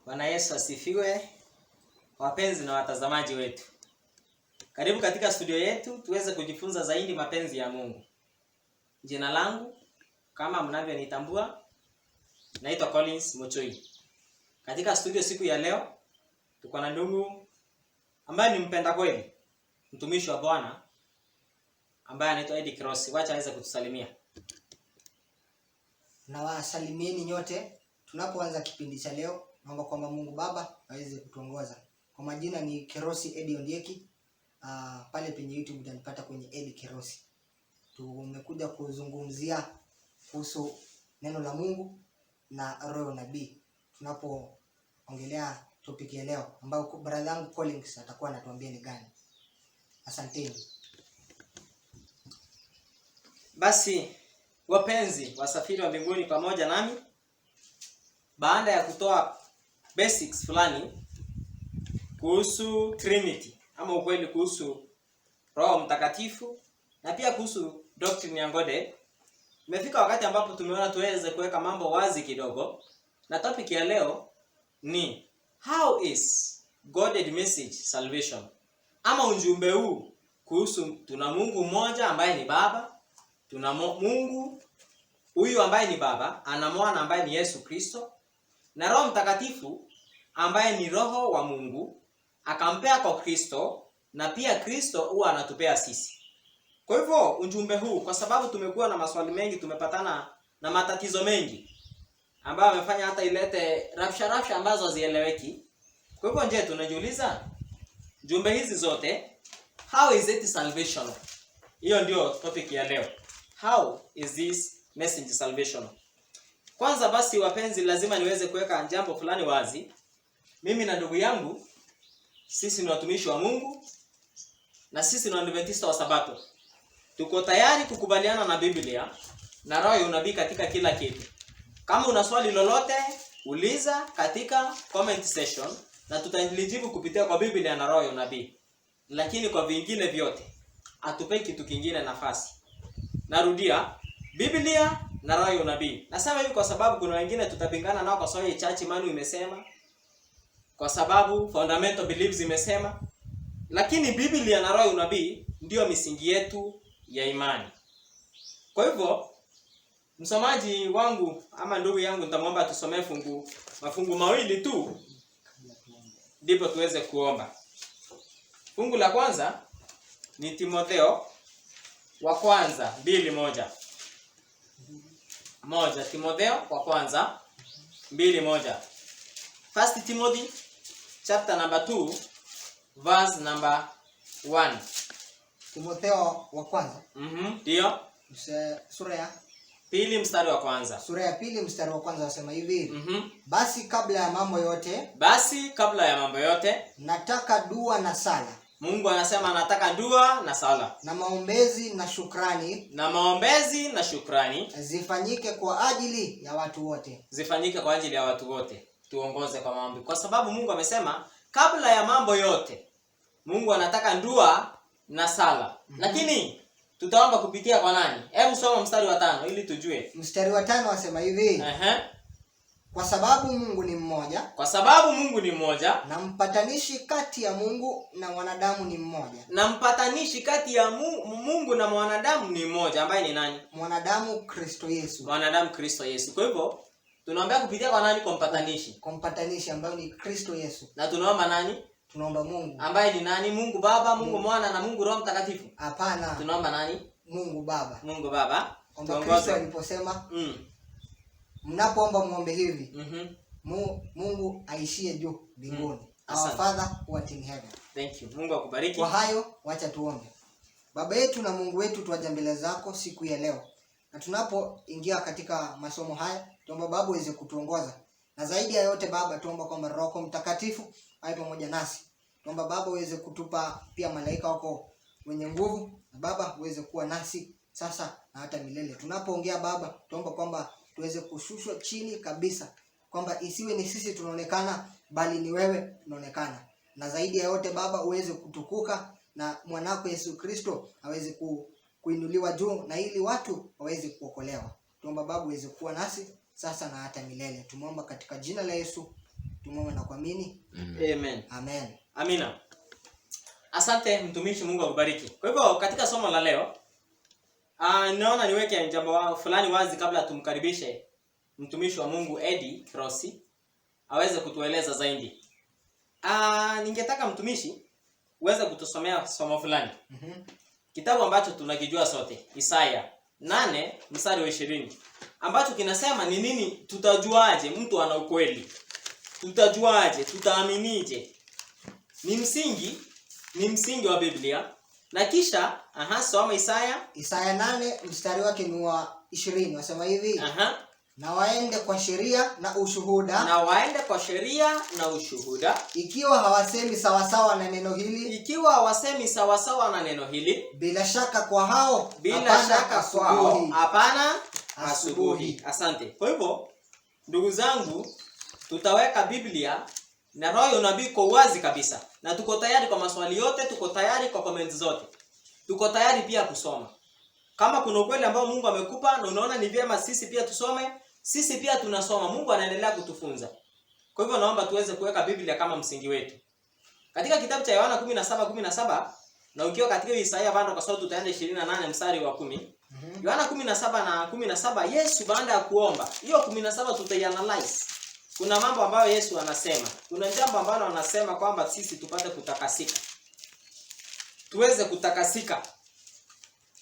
Bwana Yesu asifiwe. Wapenzi na watazamaji wetu, karibu katika studio yetu tuweze kujifunza zaidi mapenzi ya Mungu. Jina langu kama mnavyonitambua, naitwa Collins Mochoi. Katika studio siku ya leo tuko na ndugu ambaye ni mpenda kweli, mtumishi wa Bwana ambaye anaitwa Eddie Cross. Wacha aweze kutusalimia. Na wasalimieni nyote. Tunapoanza kipindi cha leo, naomba kwamba Mungu Baba aweze kutuongoza. Kwa majina ni Kerosi Eddie Ondieki. Pale penye YouTube utanipata kwenye Eddie Kerosi. Tumekuja kuzungumzia kuhusu neno la Mungu na roho nabii. Tunapoongelea topic ya leo ambayo brother yangu Collins atakuwa anatuambia ni gani. Asanteni. Basi wapenzi wasafiri wa mbinguni pamoja nami, baada ya kutoa basics fulani kuhusu Trinity ama ukweli kuhusu Roho Mtakatifu na pia kuhusu doctrine ya Godhead, imefika wakati ambapo tumeona tuweze kuweka mambo wazi kidogo, na topic ya leo ni how is Godhead message salvation, ama ujumbe huu kuhusu tuna Mungu mmoja ambaye ni Baba, tuna Mungu huyu ambaye ni Baba, ana mwana ambaye ni Yesu Kristo, na Roho Mtakatifu ambaye ni Roho wa Mungu akampea kwa Kristo, na pia Kristo huwa anatupea sisi. Kwa hivyo ujumbe huu, kwa sababu tumekuwa na maswali mengi, tumepatana na matatizo mengi ambayo amefanya hata ilete rafsha ambazo hazieleweki. Kwa hivyo nje tunajiuliza jumbe hizi zote, how is it salvation? Hiyo ndio topic ya leo. How is this message salvation? Kwanza basi wapenzi, lazima niweze kuweka jambo fulani wazi. Mimi na ndugu yangu, sisi ni watumishi wa Mungu na sisi ni Waadventista wa Sabato. Tuko tayari kukubaliana na Biblia na roho ya unabii katika kila kitu. Kama una swali lolote, uliza katika comment section na tutalijibu kupitia kwa Biblia na roho ya unabii. Lakini kwa vingine vyote, atupei kitu kingine nafasi. Narudia, Biblia na roho ya unabii. Nasema hivi kwa sababu kuna wengine tutapingana nao kwa sababu church imani imesema, kwa sababu fundamental beliefs imesema, lakini Biblia na roho ya unabii ndio misingi yetu ya imani. Kwa hivyo msomaji wangu ama ndugu yangu nitamwomba tusomee mafungu mawili tu ndipo tuweze kuomba. Fungu la kwanza ni Timotheo wa kwanza 2:1. Timotheo wa kwanza 2:1. First Timothy chapter number 2 verse number 1. Timotheo wa kwanza. Ndio. Sura ya pili mstari wa kwanza. Sura ya pili mstari wa kwanza wasema hivi. Basi kabla ya mambo yote nataka dua na sala. Mungu anasema anataka dua na sala. Na maombezi na shukrani. Zifanyike kwa ajili ya watu wote. Tuongoze kwa maombi. Kwa sababu Mungu amesema kabla ya mambo yote Mungu anataka dua na sala. Lakini tutaomba kupitia kwa nani? Hebu soma mstari wa 5 ili tujue. Mstari wa 5 wasema hivi. Kwa sababu Mungu ni mmoja. Na mpatanishi kati ya Mungu na wanadamu ni mmoja. Ambaye ni nani? Mwanadamu Kristo Yesu. Kwa hivyo tunaomba kupitia kwa nani? Kwa mpatanishi ambaye ni Kristo Yesu. Na tunaomba nani? Tunaomba Mungu. Ambaye ni nani? Mungu Baba, Mungu Mwana na Mungu Roho Mtakatifu. Hapana. Tunaomba nani? Mungu Baba. Kristo aliposema mnapoomba muombe hivi. Mungu aishie juu mbinguni. Our Father who art in heaven. Thank you. Mungu akubariki. Kwa hayo wacha tuombe. Baba yetu na Mungu wetu, tuaje mbele zako siku ya leo. Na tunapoingia katika masomo haya, tuomba Baba uweze kutuongoza. Na zaidi ya yote Baba, tuomba kwamba Roho Mtakatifu awe pamoja nasi. Tuomba Baba uweze kutupa pia malaika wako wenye nguvu. Na Baba uweze kuwa nasi sasa na hata milele. Tunapoongea Baba, tuomba kwamba tuweze kushushwa chini kabisa, kwamba isiwe ni sisi tunaonekana bali ni wewe tunaonekana. Na zaidi ya yote Baba uweze kutukuka na mwanako Yesu Kristo aweze kuinuliwa juu, na ili watu waweze kuokolewa. Tuomba Baba uweze kuwa nasi sasa na hata milele. Tumeomba katika jina la Yesu Tumeomba na kuamini. Amen. Amen. Amina. Asante mtumishi, Mungu akubariki. Kwa hivyo katika somo la leo naona niweke jambo fulani wazi kabla tumkaribishe mtumishi wa Mungu Eddie Rossi aweze kutueleza zaidi. Ningetaka mtumishi uweze kutusomea somo fulani. Kitabu ambacho tunakijua sote, Isaya 8 mstari wa 20, ambacho kinasema ni nini, tutajuaje mtu ana ukweli? Tutajuaje? Tutaaminije? Ni msingi wa Biblia. Na kisha soma Isaya 8 mstari wake ni wa 20, wasema hivi. Na waende kwa sheria na ushuhuda. Ikiwa hawasemi sawasawa na neno hili. Bila shaka kwa hao hapana asubuhi. Asante. Kwa hivyo ndugu zangu, tutaweka Biblia na roho ya unabii kwa wazi kabisa, na tuko tayari kwa maswali yote, tuko tayari kwa comments zote, tuko tayari pia kusoma. Kama kuna ukweli ambao Mungu amekupa na unaona ni vyema sisi pia tusome, sisi pia tunasoma. Mungu anaendelea kutufunza. Kwa hivyo naomba tuweze kuweka Biblia kama msingi wetu. Katika kitabu cha Yohana 17:17 na ukiwa katika Isaya bado kwa sababu tutaenda 28 mstari wa 10. Yohana 17:17, Yesu baada ya kuomba, hiyo 17 tutaianalyze. Kuna mambo ambayo Yesu anasema. Kuna jambo ambalo anasema kwamba sisi tupate kutakasika. Tuweze kutakasika.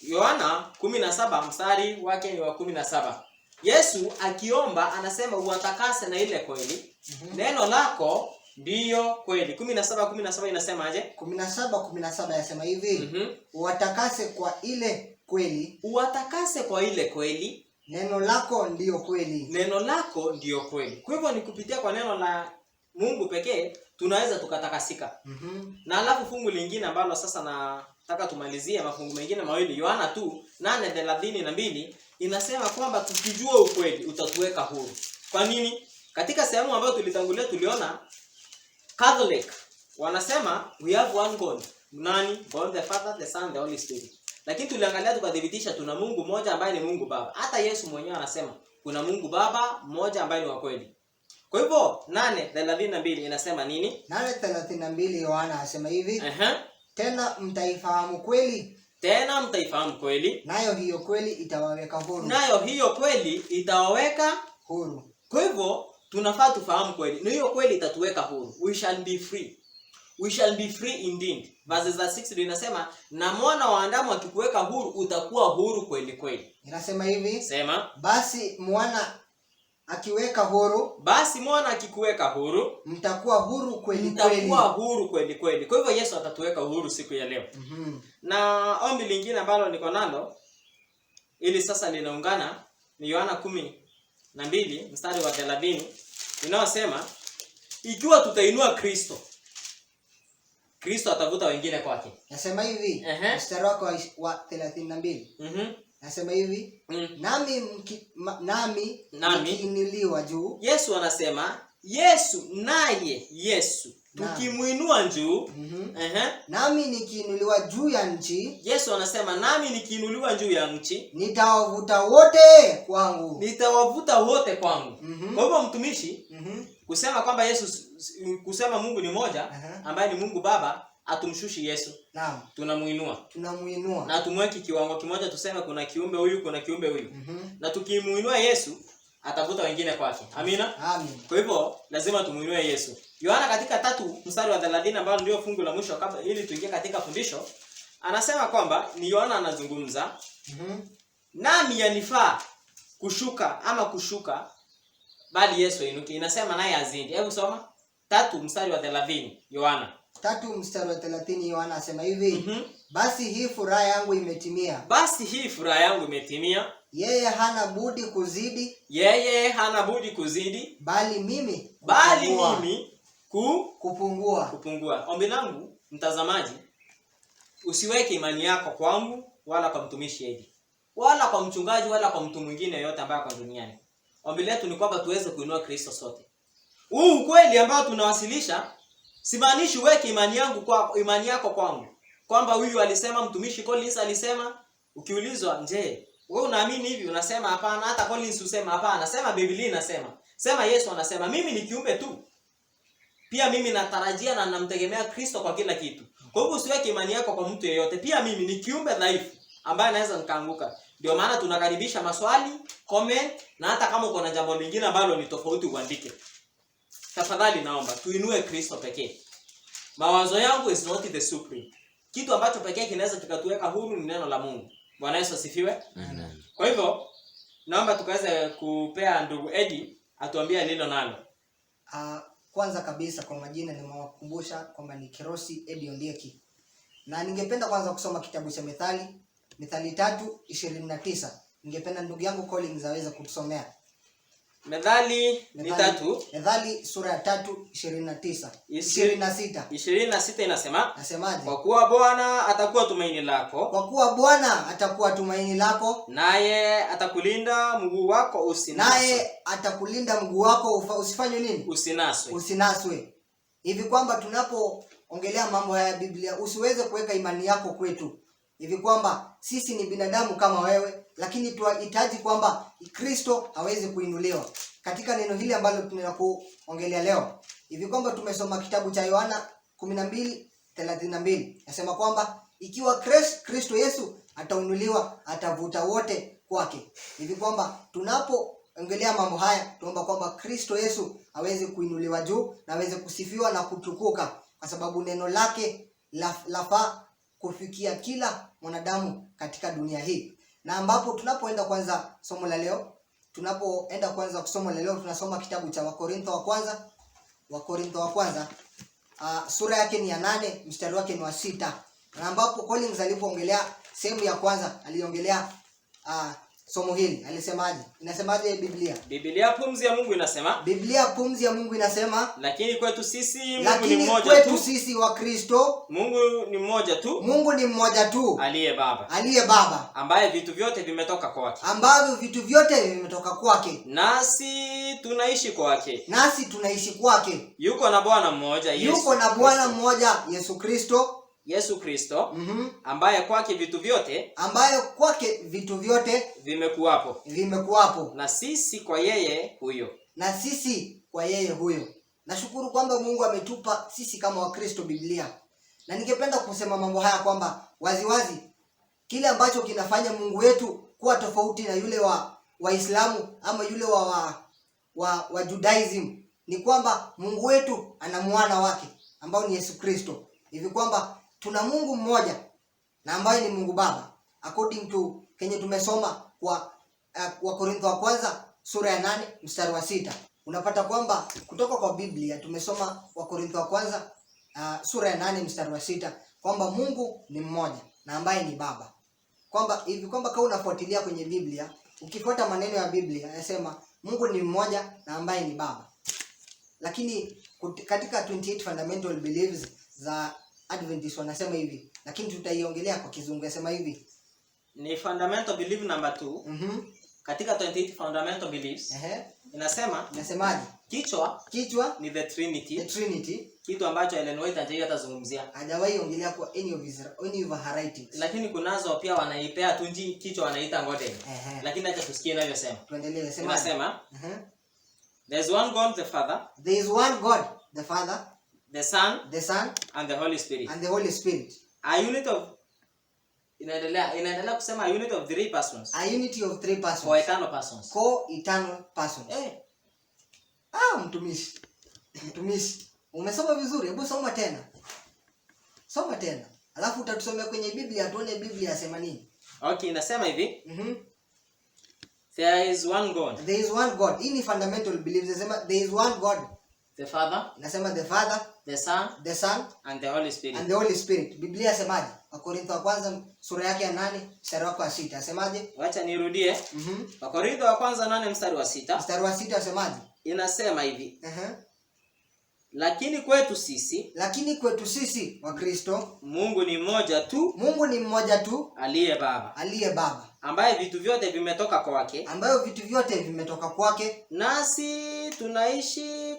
Yohana 17 mstari wake ni wa 17. Yesu akiomba anasema uwatakase na ile kweli. Neno lako ndiyo kweli. 17:17 inasema aje? 17:17 yasema hivi. Uwatakase kwa ile kweli. Uwatakase kwa ile kweli. Neno lako ndiyo kweli. Neno lako ndiyo kweli. Kwa hivyo ni kupitia kwa neno la Mungu pekee tunaweza tukatakasika. Na alafu fungu lingine ambalo sasa nataka tumalizie, mafungu mengine mawili, Yohana 8:32 inasema kwamba tukijua ukweli utatuweka huru. Kwa nini? Katika sehemu ambayo tulitangulia tuliona Catholic wanasema we have one God. Nani? God the Father, the Son, the Holy Spirit. Lakini tuliangalia tukadhibitisha tuna Mungu mmoja ambaye ni Mungu Baba. Hata Yesu mwenyewe anasema kuna Mungu Baba mmoja ambaye ni wa kweli. Kwa hivyo 8:32 inasema nini? 8:32 Yohana anasema hivi. Tena mtaifahamu kweli. Nayo hiyo kweli itawaweka huru. Kwa hivyo tunafaa tufahamu kweli. Na hiyo kweli itatuweka huru. We shall be free. We shall be free indeed. Verses 6 inasema na mwana wa Adamu akikuweka huru utakuwa huru kweli kweli. Inasema hivi. Sema. Basi mwana akikuweka huru mtakuwa huru kweli kweli. Kwa hivyo Yesu atatuweka huru siku ya leo. Na ombi lingine ambalo niko nalo ili sasa linaungana ni Yohana 12 mstari wa 30 inayosema ikiwa tutainua Kristo atavuta wengine kwake. Nasema hivi, mstari wako wa 32. Nasema hivi, nami nikiinuliwa juu. Yesu anasema, Yesu tukimuinua juu. Nami nikiinuliwa juu ya nchi. Yesu anasema nami nikiinuliwa juu ya nchi. Nitawavuta wote kwangu. Kwa hivyo mtumishi, kusema kwamba kusema Mungu ni moja, ambaye ni Mungu Baba, atumshushi Yesu. Naam. Tunamuinua. Na tumweke kiwango kimoja, tuseme kuna kiumbe huyu. Na tukimuinua Yesu, atavuta wengine kwake. Amina. Amen. Kwa hivyo lazima tumuinue Yesu. Yohana katika 3 mstari wa 30 ambao ndio fungu la mwisho kabla ili tuingie katika fundisho, anasema kwamba ni Yohana anazungumza. Nami yanifaa kushuka bali Yesu ainuke. Inasema naye azidi. Hebu soma 3 mstari wa 30 Yohana. 3 mstari wa 30 Yohana asema hivi. Basi hii furaha yangu imetimia. Yeye hana budi kuzidi. Bali mimi kupungua. Ombi langu mtazamaji, usiweke imani yako kwangu wala kwa mtumishi Eddie, wala kwa mchungaji wala kwa mtu mwingine yote ambaye kwa duniani. Ombi letu ni kwamba tuweze kuinua Kristo sote. Huu ukweli ambao tunawasilisha, simaanishi weke imani yako kwangu. Kwamba huyu alisema, mtumishi Collins alisema, ukiulizwa, "Je, wewe unaamini hivi?" Unasema hapana. Hata Collins usema hapana. Sema Biblia inasema. Sema Yesu anasema. Mimi ni kiumbe tu. Pia mimi natarajia na namtegemea Kristo kwa kila kitu. Kwa hivyo usiweke imani yako kwa mtu yeyote. Pia mimi ni kiumbe dhaifu ambaye naweza nikaanguka. Ndio maana tunakaribisha maswali, comment, na hata kama uko na jambo lingine ambalo ni tofauti uandike. Tafadhali naomba tuinue Kristo pekee. Mawazo yangu is not the supreme. Kitu ambacho pekee kinaweza kikatuweka huru ni neno la Mungu. Bwana Yesu asifiwe. Amen. Kwa hivyo naomba tukaweze kupea ndugu Eddie atuambie lilo nalo. Kwanza kabisa kwa majina nimewakumbusha kwamba ni Kirosi Eddie Ondieki. Na ningependa kwanza kusoma kitabu cha Mithali 3:29. Ningependa ndugu yangu Collins aweze kutusomea. Methali ni 3. Methali sura ya 3:29. 26 inasema, nasemaje? kwa kuwa Bwana atakuwa tumaini lako, Kwa kuwa Bwana atakuwa tumaini lako, naye atakulinda mguu wako usifanywe nini? Usinaswe. Hivi kwamba tunapoongelea mambo haya ya Biblia, usiweze kuweka imani yako kwetu. Hivi kwamba sisi ni binadamu kama wewe, lakini tunahitaji kwamba Kristo hawezi kuinuliwa. Katika neno hili ambalo tunakuongelea leo, hivi kwamba tumesoma kitabu cha Yohana 12:32. Nasema kwamba ikiwa Kristo Yesu ataunuliwa, atavuta wote kwake. Hivi kwamba tunapoongelea mambo haya, tuomba kwamba Kristo Yesu aweze kuinuliwa juu na aweze kusifiwa na kutukuka, kwa sababu neno lake lafaa kufikia kila mwanadamu katika dunia hii. Na ambapo tunapoenda kwanza somo la leo, tunasoma kitabu cha Wakorintho wa kwanza, sura yake ni ya 8, mstari wake ni wa 6. Na ambapo Collins alipoongelea sehemu ya kwanza, aliongelea somo hili. Alisemaje? Inasemaje Biblia? Biblia pumzi ya Mungu inasema. Biblia pumzi ya Mungu inasema, lakini kwetu sisi Mungu ni mmoja tu. Sisi wa Kristo, Mungu ni mmoja tu. Mungu ni mmoja tu. Aliye Baba. Ambaye vitu vyote vimetoka kwake. Ambavyo vitu vyote vimetoka kwake. Nasi tunaishi kwake. Yuko na Bwana mmoja Yesu Kristo. Ambaye kwake vitu vyote vimekuwapo. Na sisi kwa yeye huyo. Nashukuru kwamba Mungu ametupa sisi kama Wakristo Biblia. Na ningependa kusema mambo haya kwamba waziwazi kile ambacho kinafanya Mungu wetu kuwa tofauti na yule wa Waislamu ama yule wa Judaism ni kwamba Mungu wetu ana mwana wake ambao ni Yesu Kristo. Hivi kwamba tuna Mungu mmoja na ambaye ni Mungu Baba, according to kenye tumesoma kwa Wakorintho wa kwanza sura ya 8 mstari wa 6. Unapata kwamba kutoka kwa Biblia tumesoma Wakorintho wa kwanza sura ya 8 mstari wa 6 kwamba Mungu ni mmoja na ambaye ni Baba. Kwamba hivi kwamba kama unafuatilia kwenye Biblia, ukifuata maneno ya Biblia yanasema Mungu ni mmoja na ambaye ni Baba. Lakini katika 28 fundamental beliefs za Adventist wanasema hivi, lakini tutaiongelea kwa Kizungu. Yasema hivi, ni fundamental belief number 2. Katika 28 fundamental beliefs inasemaje? Kichwa ni the Trinity. Kitu ambacho Ellen White hatazungumzia. Hajawahi ongelea kwa any of her writings. Lakini kunazo pia wanaipea tunji kichwa wanaita ngode. Lakini acha tusikie inavyosema. Tuendelee. Inasema there is one God the Father. There is one God the Father. The Son and the Holy Spirit. A unit of inaendelea kusema a unit of 3 persons. A unity of 3 persons. Co-eternal persons. Mtumishi. Umesoma vizuri. Hebu soma tena. Alafu utatusomea kwenye Biblia tuone Biblia yasema nini. Okay, inasema hivi. There is one God. Hii ni fundamental beliefs. Inasema there is one God. The Father. Inasema the Father, the Son and the Holy Spirit. Biblia yasemaje? Wakorintho wa kwanza sura yake ya 8 mstari wa 6. Yasemaje? Acha nirudie. Wakorintho wa kwanza 8 mstari wa 6. Mstari wa 6 yasemaje? Inasema hivi. Lakini kwetu sisi wa Kristo, Mungu ni mmoja tu. Aliye Baba. Ambaye vitu vyote vimetoka kwake. Nasi tunaishi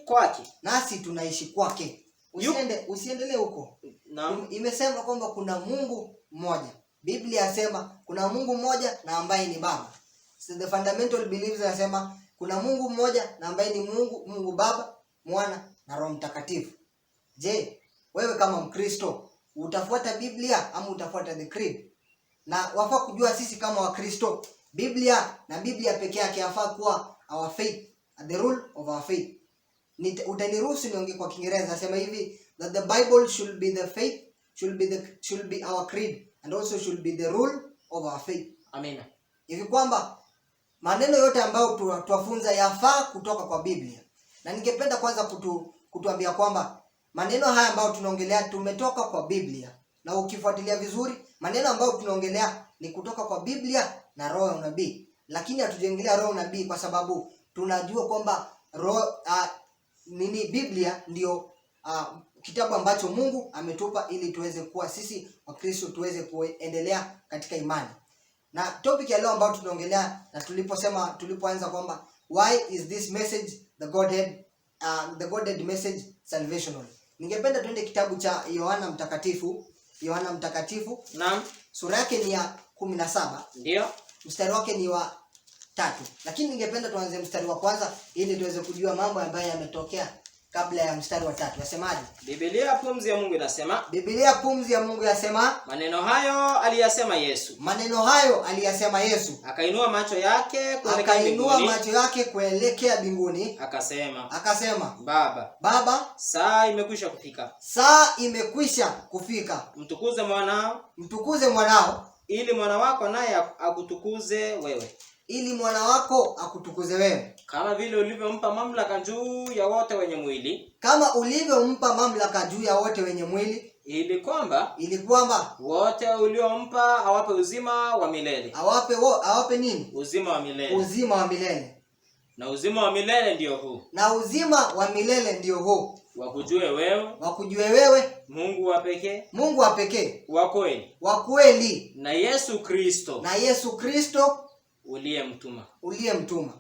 kwake. Usiendelee huko. Imesema kwamba kuna Mungu mmoja. Biblia yasema kuna Mungu mmoja na ambaye ni Baba. So the fundamental beliefs yasema kuna Mungu mmoja na ambaye ni Mungu Baba, Mwana na Roho Mtakatifu. Je, wewe kama Mkristo utafuata Biblia ama utafuata the creed? Na wafaa kujua sisi kama Wakristo, Biblia na Biblia pekee yake yafaa kuwa our faith, the rule of our faith. Utaniruhusu niongee kwa Kiingereza, nasema hivi, that the Bible should be the faith, should be our creed, and also should be the rule of our faith. Amen. Hivi kwamba maneno yote ambayo tuwafunza yafaa kutoka kwa Biblia. Na ningependa kwanza kutuambia kwamba maneno haya ambayo tunaongelea tumetoka kwa Biblia. Na ukifuatilia vizuri, maneno ambayo tunaongelea ni kutoka kwa Biblia na roho ya unabii. Lakini hatujaongelea roho ya unabii kwa sababu tunajua kwamba Biblia ndio kitabu ambacho Mungu ametupa ili tuweze kuwa sisi Wakristo tuweze kuendelea katika imani. Na topic ya leo ambayo tunaongelea na tulipoanza kwamba why is this message the Godhead message salvational. Ningependa tuende kitabu cha Yohana Mtakatifu. Naam. Sura yake ni ya 17. Ndio. Mstari wake ni wa 3. Lakini ningependa tuanze mstari wa kwanza ili tuweze kujua mambo ambayo yametokea kabla ya mstari wa 3. Yasemaje? Biblia pumzi ya Mungu inasema. Biblia pumzi ya Mungu yasema. Maneno hayo aliyasema Yesu. Akainua macho yake kuelekea mbinguni. Akasema. Baba, saa imekwisha kufika. Mtukuze mwanao. Ili mwana wako naye akutukuze wewe. Kama vile ulivyompa mamlaka juu ya wote wenye mwili. Ili kwamba wote uliompa awape uzima wa milele. Awape nini? Uzima wa milele. Na uzima wa milele ndio huu. Wakujue wewe Mungu wa pekee. Wa kweli. Na Yesu Kristo uliyemtuma.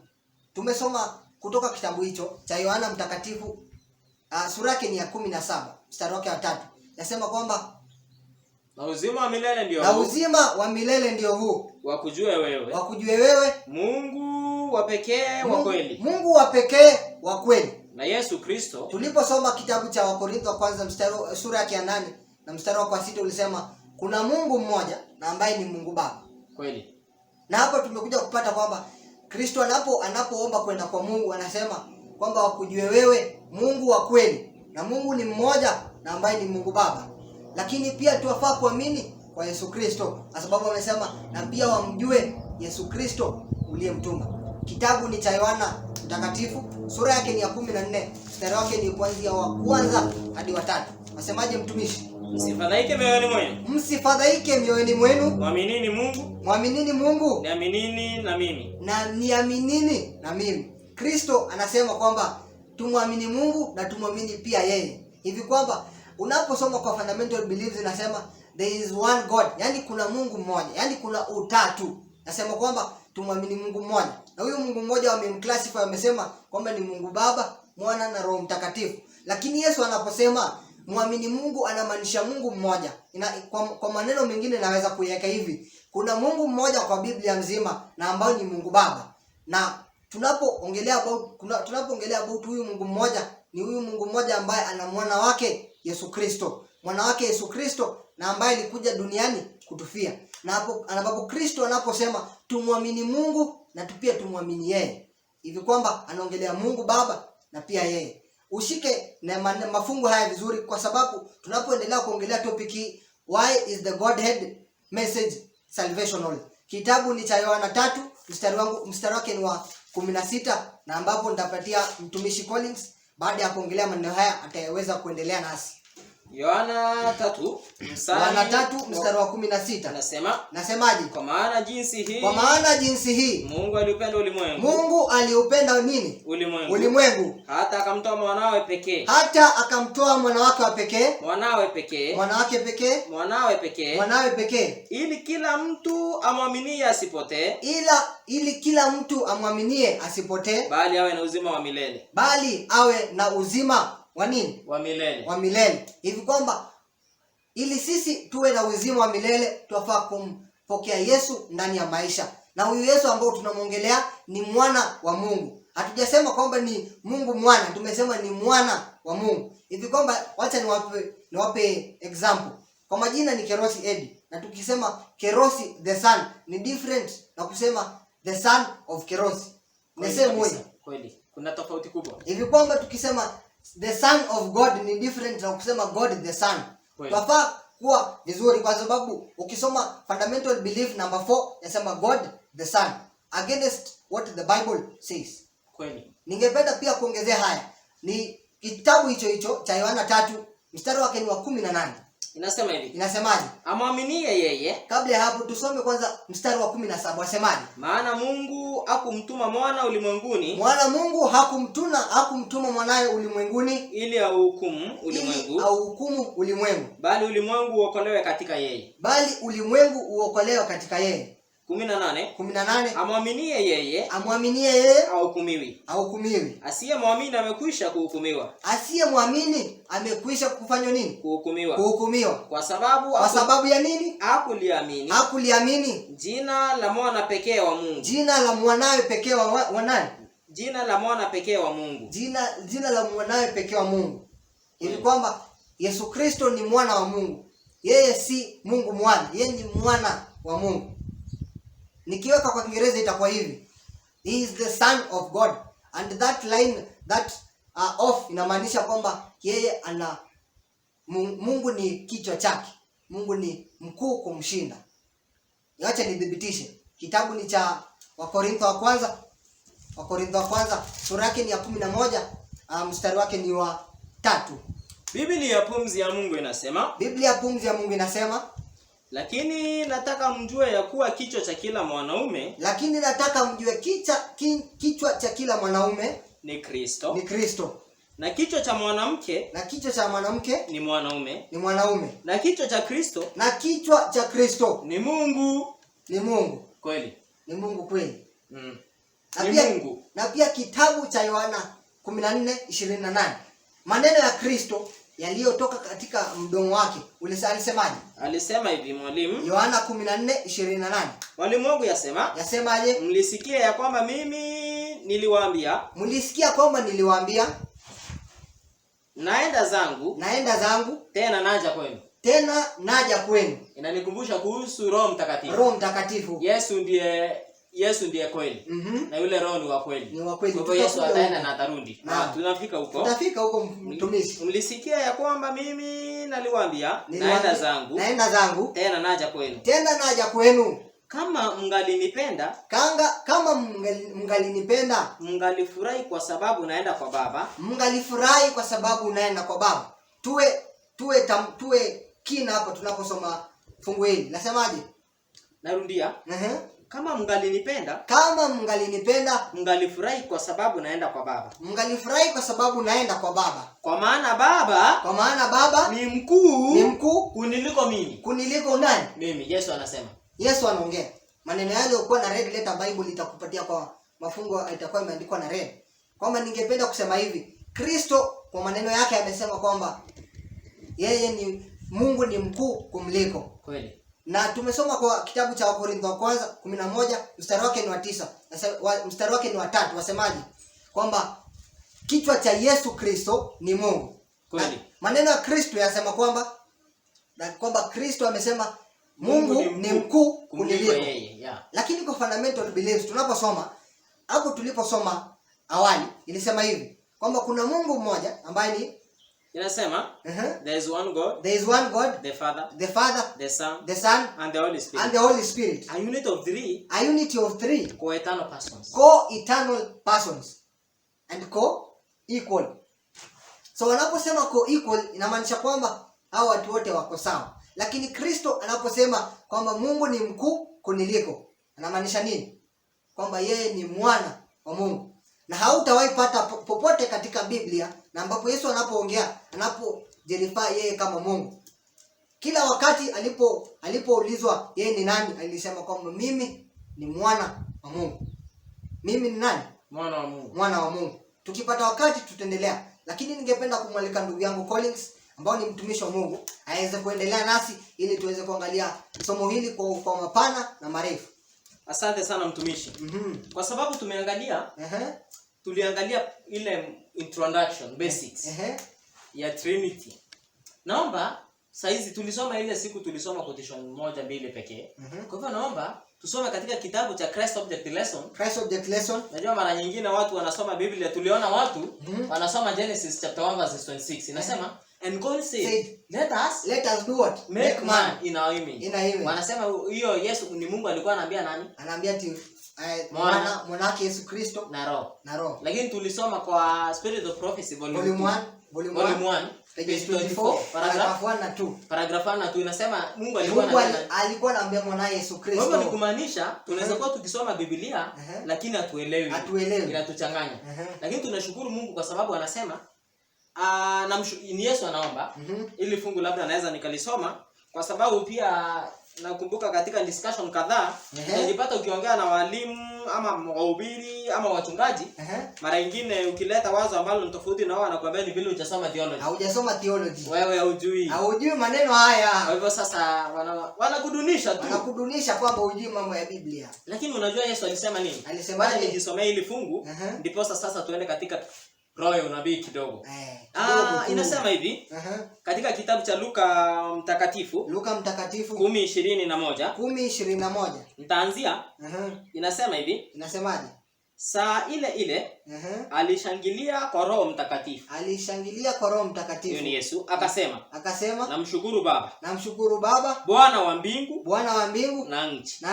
Tumesoma kutoka kitabu hicho cha Yohana Mtakatifu, sura yake ni ya 17, mstari wake wa 3. Yasema kwamba na uzima wa milele ndio huu. Wakujue wewe Mungu wa pekee wa kweli. Na Yesu Kristo. Tuliposoma kitabu cha Wakorintho wa kwanza sura yake ya 8 na mstari wa 6 ulisema kuna Mungu mmoja na ambaye ni Mungu Baba. Kweli. Na hapo tumekuja kupata kwamba Kristo anapoomba kwenda kwa Mungu anasema kwamba wakujue wewe Mungu wa kweli, na Mungu ni mmoja na ambaye ni Mungu Baba. Lakini pia tuwafaa kuamini kwa Yesu Kristo kwa sababu amesema na pia wamjue Yesu Kristo uliyemtuma. Kitabu ni cha Yohana Mtakatifu, sura yake ni ya 14, mstari wake ni kuanzia wa kwanza hadi wa 3. Wasemaje mtumishi? Msifadhaike mioyoni mwenu. Mwaminini Mungu. Niaminini na mimi. Kristo anasema kwamba tumwamini Mungu na tumwamini pia yeye. Hivi kwamba unaposoma kwa fundamental beliefs inasema there is one God, yani kuna Mungu mmoja, yani kuna utatu. Nasema kwamba tumwamini Mungu mmoja. Na huyu Mungu mmoja wamemclassify, wamesema kwamba ni Mungu Baba, Mwana na Roho Mtakatifu. Lakini Yesu anaposema muamini Mungu anamaanisha Mungu mmoja. Kwa maneno mengine naweza kuiweka hivi. Kuna Mungu mmoja kwa Biblia mzima na ambao ni Mungu Baba. Na tunapoongelea about huyu Mungu mmoja, ni huyu Mungu mmoja ambaye ana mwana wake Yesu Kristo. Mwana wake Yesu Kristo na ambaye alikuja duniani kutufia. Na hapo anapo Kristo anaposema tumwamini Mungu na pia tumwamini yeye. Hivi kwamba anaongelea Mungu Baba na pia yeye. Ushike na mafungu haya vizuri kwa sababu tunapoendelea kuongelea topic hii, why is the Godhead message salvational. Kitabu ni cha Yohana 3, mstari wake ni wa 16, na ambapo nitapatia mtumishi Collins baada ya kuongelea maneno haya ataweza kuendelea nasi. Yohana 3 mstari wa 16 nasemaje? Kwa maana jinsi hii Mungu aliupenda nini? Ulimwengu. Hata akamtoa mwanawe pekee. Mwanawe pekee. Ili kila mtu amwaminie asipotee. Bali awe na uzima wa nini? Wa milele. Hivi kwamba ili sisi tuwe na uzima wa milele tuwafaa kumpokea Yesu ndani ya maisha. Na huyu Yesu ambao tunamuongelea ni mwana wa Mungu. Hatujasema kwamba ni Mungu mwana, tumesema ni mwana wa Mungu. Hivi kwamba wacha niwape example. Kwa majina ni Kerosi Edi, na tukisema Kerosi the son ni different na kusema the son of Kerosi. Ni same way. Kweli. Kuna tofauti kubwa. Hivi kwamba tukisema the son of God ni different na kusema God the son. Tunafaa kuwa vizuri kwa sababu ukisoma fundamental belief number 4 yasema God the son against what the Bible says. Kweli. Ningependa pia kuongezea haya. Ni kitabu hicho cha Yohana 3 mstari wake ni wa 18. Inasema hivi. Inasemaje? Amwaminie yeye. Kabla ya hapo tusome kwanza mstari wa 17. Wasemaje? Maana Mungu hakumtuma mwana ulimwenguni. Mwana Mungu hakumtuma mwanae ulimwenguni ili auhukumu ulimwengu. Ili auhukumu ulimwengu. Bali ulimwengu uokolewe katika yeye. Bali ulimwengu uokolewe katika yeye. 18. Amwaminie yeye. Amwaminie yeye hahukumiwi. Asiyemwamini amekwisha kuhukumiwa. Asiyemwamini amekwisha kufanywa nini? Kuhukumiwa. Kwa sababu ya nini? Hakuliamini jina la mwana pekee wa Mungu. Jina la mwanawe pekee wa nani? Jina la mwana pekee wa Mungu. Jina la mwanawe pekee wa Mungu. Ili kwamba Yesu Kristo ni mwana wa Mungu. Yeye si Mungu mwana, yeye ni mwana wa Mungu. Nikiweka kwa Kiingereza itakuwa hivi. He is the son of God. And that line, that of inamaanisha kwamba yeye Mungu ni kichwa chake. Mungu ni mkuu kumshinda. Acha nidhibitishe. Kitabu ni cha Wakorintho wa kwanza sura yake ni ya 11, mstari wake ni wa 3. Biblia pumzi ya Mungu inasema, lakini nataka mjue ya kuwa kichwa cha kila mwanaume. Kichwa cha kila mwanaume ni Kristo. Na kichwa cha mwanamke ni mwanaume. Na kichwa cha Kristo ni Mungu. Kweli. Ni Mungu kweli. Na pia kitabu cha Yohana 14:28. Maneno ya Kristo yaliyotoka katika mdomo wake. Alisemaje? Alisema hivi mwalimu. Yohana 14:28. Mwalimu wangu yasemaje? Mlisikia ya kwamba mimi niliwaambia. Naenda zangu. Tena naja kwenu. Inanikumbusha kuhusu Roho Mtakatifu. Yesu ndiye kweli. Na yule Roho ni wa kweli. Kwa hivyo Yesu ataenda na atarudi. Tunafika huko. Tutafika huko mtumishi. Mlisikia ya kwamba mimi naliwaambia naenda zangu. Tena naja kwenu. Kama mngalinipenda, mngalifurahi kwa sababu naenda kwa Baba. Tuwe kina hapa tunaposoma fungu hili. Nasemaje? Narudia. Kama mngalinipenda, mngalifurahi kwa sababu naenda kwa Baba. Kwa maana Baba ni mkuu kuniliko nani? Mimi. Yesu anasema. Yesu anaongea. Maneno yale ukiwa na red letter Bible itakupatia kwa mafungo itakuwa imeandikwa na red. Kwamba ningependa kusema hivi, Kristo kwa maneno yake amesema kwamba yeye ni Mungu ni mkuu kumliko. Kweli. Na tumesoma kwa kitabu cha Wakorintho wa kwanza 11 mstari wake ni wa 9. Mstari wake ni wa 3. Wasemaje? Kwamba kichwa cha Yesu Kristo ni Mungu. Kweli. Maneno ya Kristo yasema kwamba Kristo amesema Mungu ni mkuu kuniliko yeye. Yeah. Lakini kwa fundamental beliefs tunaposoma hapo tuliposoma awali ilisema hivi kwamba kuna Mungu mmoja ambaye ni inasema there is one God, the Father, the Son and the Holy Spirit. A unity of three co-eternal persons and co-equal. So wanaposema co-equal inamaanisha kwamba hao watu wote wako sawa. Lakini Kristo anaposema kwamba Mungu ni mkuu kuniliko, anamaanisha nini? Kwamba yeye ni mwana wa Mungu. Na hautawahi pata popote katika Biblia na ambapo Yesu anapojilifaa yeye kama Mungu. Kila wakati alipoulizwa yeye ni nani, alisema kwamba mimi ni mwana wa Mungu. Mimi ni nani? Mwana wa Mungu. Tukipata wakati tutaendelea. Lakini ningependa kumwalika ndugu yangu Collins ambao ni mtumishi wa Mungu aweze kuendelea nasi ili tuweze kuangalia somo hili kwa mapana na marefu. Asante sana mtumishi. Kwa sababu tuliangalia ile introduction basics. ya Trinity. Naomba saizi tulisoma ile siku tulisoma quotation moja mbili pekee. Kwa hivyo naomba tusome katika kitabu cha Christ Object Lesson. Christ Object Lesson. Najua mara nyingine watu wanasoma Biblia, tuliona watu wanasoma Genesis chapter 1 verse 26. Inasema and God said, let us do what? Make man in our image. Wanasema hiyo Yesu ni Mungu alikuwa anaambia nani? Anaambia ati mwanake Yesu Kristo na roho. Na Lakini tulisoma kwa Spirit of Prophecy volume 1 page 24 paragraph 1 na 2. Paragraph 1 na 2 inasema Mungu alikuwa anaambia mwanae Yesu Kristo. Kwa hivyo ni kumaanisha tunaweza kuwa tukisoma Biblia lakini hatuelewi. Inatuchanganya. Lakini tunashukuru Mungu kwa sababu anasema ni Yesu anaomba ili fungu labda anaweza nikalisoma kwa sababu pia nakumbuka katika discussion kadhaa unajipata ukiongea na walimu ama wahubiri ama wachungaji mara nyingine ukileta wazo ambalo ni tofauti na wao anakuambia ni vile hujasoma theology. Haujasoma theology. Wewe hujui maneno haya. Kwa hivyo sasa wanakudunisha tu. Wanakudunisha kwamba hujui mambo ya Biblia. Lakini unajua Yesu alisema nini? Alisema nijisomee hili fungu ndipo sasa tuende katika roho ya unabii kidogo. Inasema hivi katika kitabu cha Luka mtakatifu 10:21 nitaanzia. Inasema hivi. Inasemaje? Saa ile alishangilia kwa Roho Mtakatifu. Hiyo ni Yesu. Akasema namshukuru Baba Bwana wa mbingu na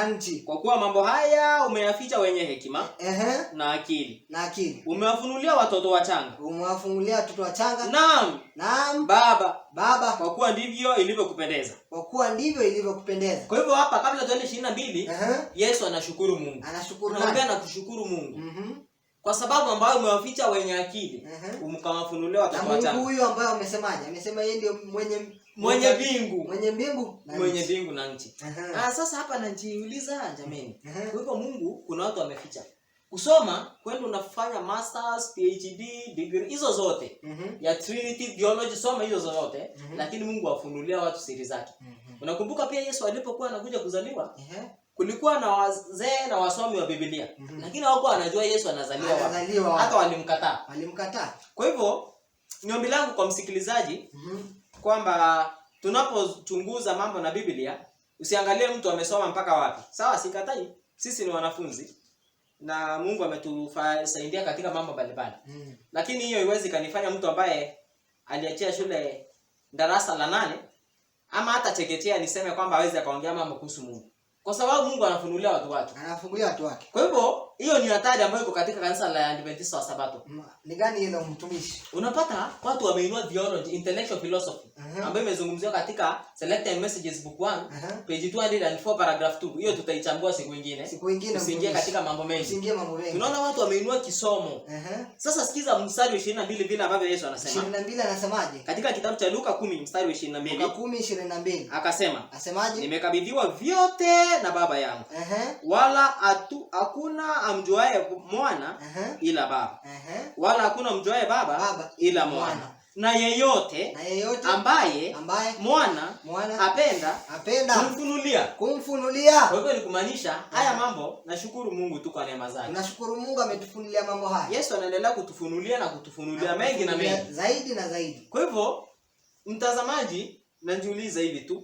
nchi. Kwa kuwa mambo haya umeyaficha wenye hekima na akili. Umewafunulia watoto wachanga. Naam Baba, kwa kuwa ndivyo ilivyokupendeza. Kwa hivyo hapa kabla tuende 22 Yesu anashukuru Mungu. Anaongea na kushukuru Mungu. Kwa sababu ambayo umewaficha wenye akili, umkawafunulia watoto wachanga. Na Mungu huyu ambaye amesemaje? Amesema yeye ndio mwenye mbingu na nchi. Sasa hapa najiuliza jameni. Kwa hivyo Mungu kuna watu wameficha. Kusoma kwenda unafanya masters, PhD, degree hizo zote ya Trinity theology, soma hizo zote lakini Mungu afunulia watu siri zake. Unakumbuka pia Yesu alipokuwa anakuja kuzaliwa kulikuwa na wazee na wasomi wa Biblia lakini hawakuwa wanajua Yesu anazaliwa wapi. Hata walimkataa. Kwa hivyo ni ombi langu kwa msikilizaji kwamba tunapochunguza mambo na Biblia usiangalie mtu amesoma mpaka wapi. Sawa, sikatai. Sisi ni wanafunzi na Mungu ametusaidia katika mambo mbalimbali. Lakini hiyo haiwezi kanifanya mtu ambaye aliachia shule darasa la 8 ama hata chekechea niseme kwamba hawezi akaongea mambo kuhusu Mungu. Kwa sababu Mungu anafunulia watu wake. Kwa hivyo hiyo ni hatari ambayo iko katika kanisa la Adventista wa Sabato. Ni gani ile mtumishi? Unapata watu wameinua theology, intellectual philosophy ambayo imezungumziwa katika Selected Messages book 1 page 204 paragraph 2. Hiyo tutaichambua siku nyingine. Usiingie katika mambo mengi. Tunaona watu wameinua kisomo. Sasa sikiza mstari wa 22 vile ambavyo Yesu anasema. 22 anasemaje? Katika kitabu cha Luka 10 mstari wa 22. Luka 10:22. Akasema, asemaje? Nimekabidhiwa vyote na Baba yangu. Wala hakuna amjuaye mwana ila Baba. Wala hakuna mjuaye Baba ila mwana. Na yeyote ambaye mwana apenda kumfunulia. Kwa hivyo ni kumaanisha haya mambo, nashukuru Mungu tu kwa neema zake. Tunashukuru Mungu ametufunulia mambo haya. Yesu anaendelea kutufunulia na kutufunulia mengi na mengi zaidi na zaidi. Kwa hivyo mtazamaji, najiuliza hivi tu.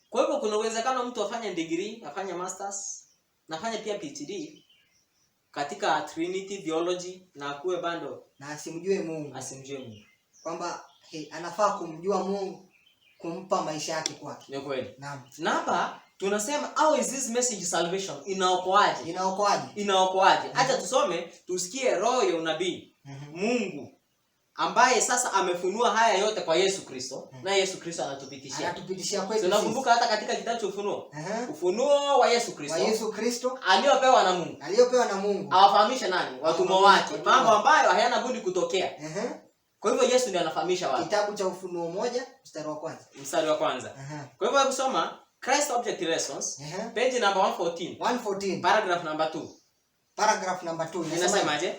Kwa hivyo kuna uwezekano mtu afanye degree, afanye masters, na afanye pia PhD katika Trinity theology na akuwe bando na asimjue Mungu. Kwamba anafaa kumjua Mungu, kumpa maisha yake kwake. Ni kweli. Naam. Na hapa tunasema how is this message salvation? Inaokoaje? Acha tusome tusikie roho ya unabii. Mungu ambaye sasa amefunua haya yote kwa Yesu Kristo na Yesu Kristo anatupitishia kwetu. Tunakumbuka hata katika kitabu cha Ufunuo. Ufunuo wa Yesu Kristo aliopewa na Mungu. Awafahamisha nani? Watumwa wake. Mambo ambayo hayana budi kutokea. Kwa hivyo Yesu ndiye anafahamisha watu. Kitabu cha Ufunuo 1 mstari wa kwanza. Kwa hivyo kusoma Christ Object Lessons page number 114 paragraph number 2. Inasemaje?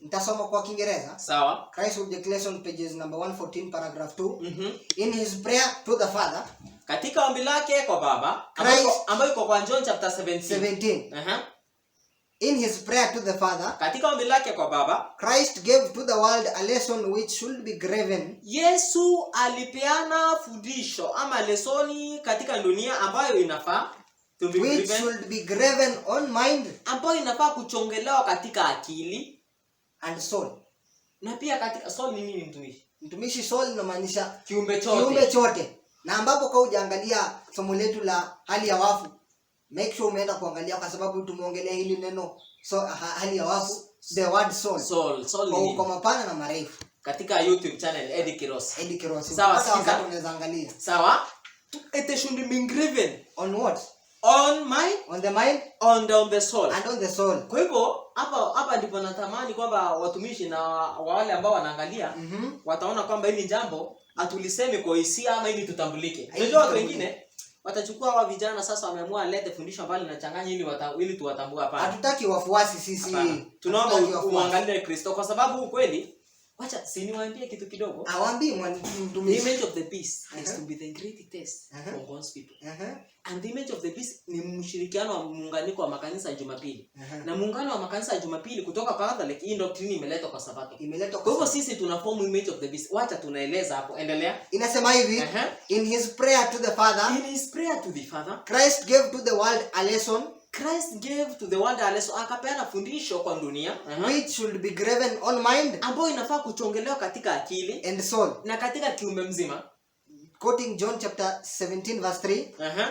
Nitasoma kwa Kiingereza. Sawa. Christ Object Lesson pages number 114 paragraph 2. In his prayer to the Father, katika ombi lake kwa Baba ambayo iko kwa John chapter 17. In his prayer to the Father, katika ombi lake kwa Baba, Christ gave to the world a lesson which should be graven. Yesu alipeana fundisho ama lesoni katika dunia ambayo inafaa to be Which given, should be graven on mind ambayo inafaa kuchongelewa katika akili and soul. na pia katika soul. Ni nini mtumishi? Mtumishi, soul inamaanisha Kiumbe chote. kiumbe chote. Na ambapo kwa ujaangalia somo letu la hali ya wafu, make sure umeenda kuangalia kwa sababu tumeongelea hili neno hali ya wafu, the word soul. Soul ni Kwa mapana na marefu katika YouTube channel Eddie Kiros. Sawa, wakati unaweza angalia. Sawa? It should be graven On what? on mind, On the mind on the soul. and on the soul. Kwa hivyo hapa ndipo natamani kwamba watumishi na wale ambao wanaangalia wataona kwamba hili jambo hatulisemi kwa hisia ama ili tutambulike. Unajua watu wengine watachukua hawa vijana sasa wameamua lete fundisho ambalo linachanganya ili tuwatambue. Hapana. Hatutaki wafuasi sisi. Tunaomba muangalie Kristo kwa sababu ukweli. Wacha niwaambie kitu kidogo. Awaambie mtumishi. The image of the beast is to be the great test for God's people. And the image of the beast ni mshirikiano wa muunganiko wa makanisa ya Jumapili. Na muungano wa makanisa ya Jumapili kutoka Catholic, hii doctrine imeletwa kwa Sabato. Kwa hivyo sisi tunaform image of the beast. Wacha tunaeleza hapo. Endelea. Inasema hivi, in his prayer to the Father, Christ gave to the world a lesson. Christ gave to the world a lesson. Akapeana fundisho kwa dunia which should be graven on mind, ambayo inafaa kuchongelewa katika akili and soul. Na katika kiumbe mzima. Quoting John chapter 17 verse 3.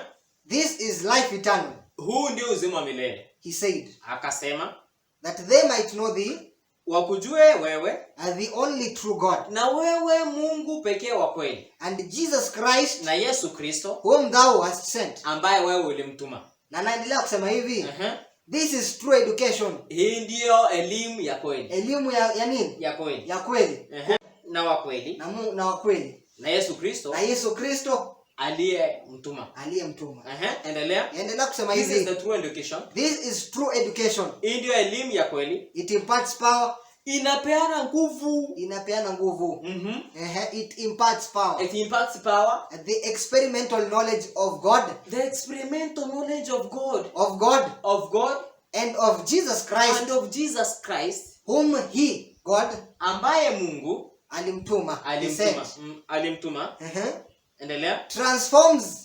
This is life eternal. Huu ndio uzima wa milele. He said. Akasema that they might know thee, wakujue wewe as the only true God, na wewe Mungu pekee wa kweli, and Jesus Christ, na Yesu Kristo, whom thou hast sent, ambaye wewe ulimtuma. Na naendelea kusema hivi, this is true education. Hii ndio elimu ya kweli. Elimu ya nini? Ya kweli. Ya kweli. Na wa kweli. Na wa kweli. Na Yesu Kristo. Na Yesu Kristo aliyemtuma. Endelea. Endelea kusema hivi. This is the true education. This is true education. Hii ndio elimu ya kweli. It imparts power. Inapeana nguvu. It imparts power. It imparts power. The experimental knowledge of God. The experimental knowledge of God. Of God. Of God. And of Jesus Christ. And of Jesus Christ. Whom he, God, ambaye Mungu alimtuma. Alimtuma. Endelea. Transforms.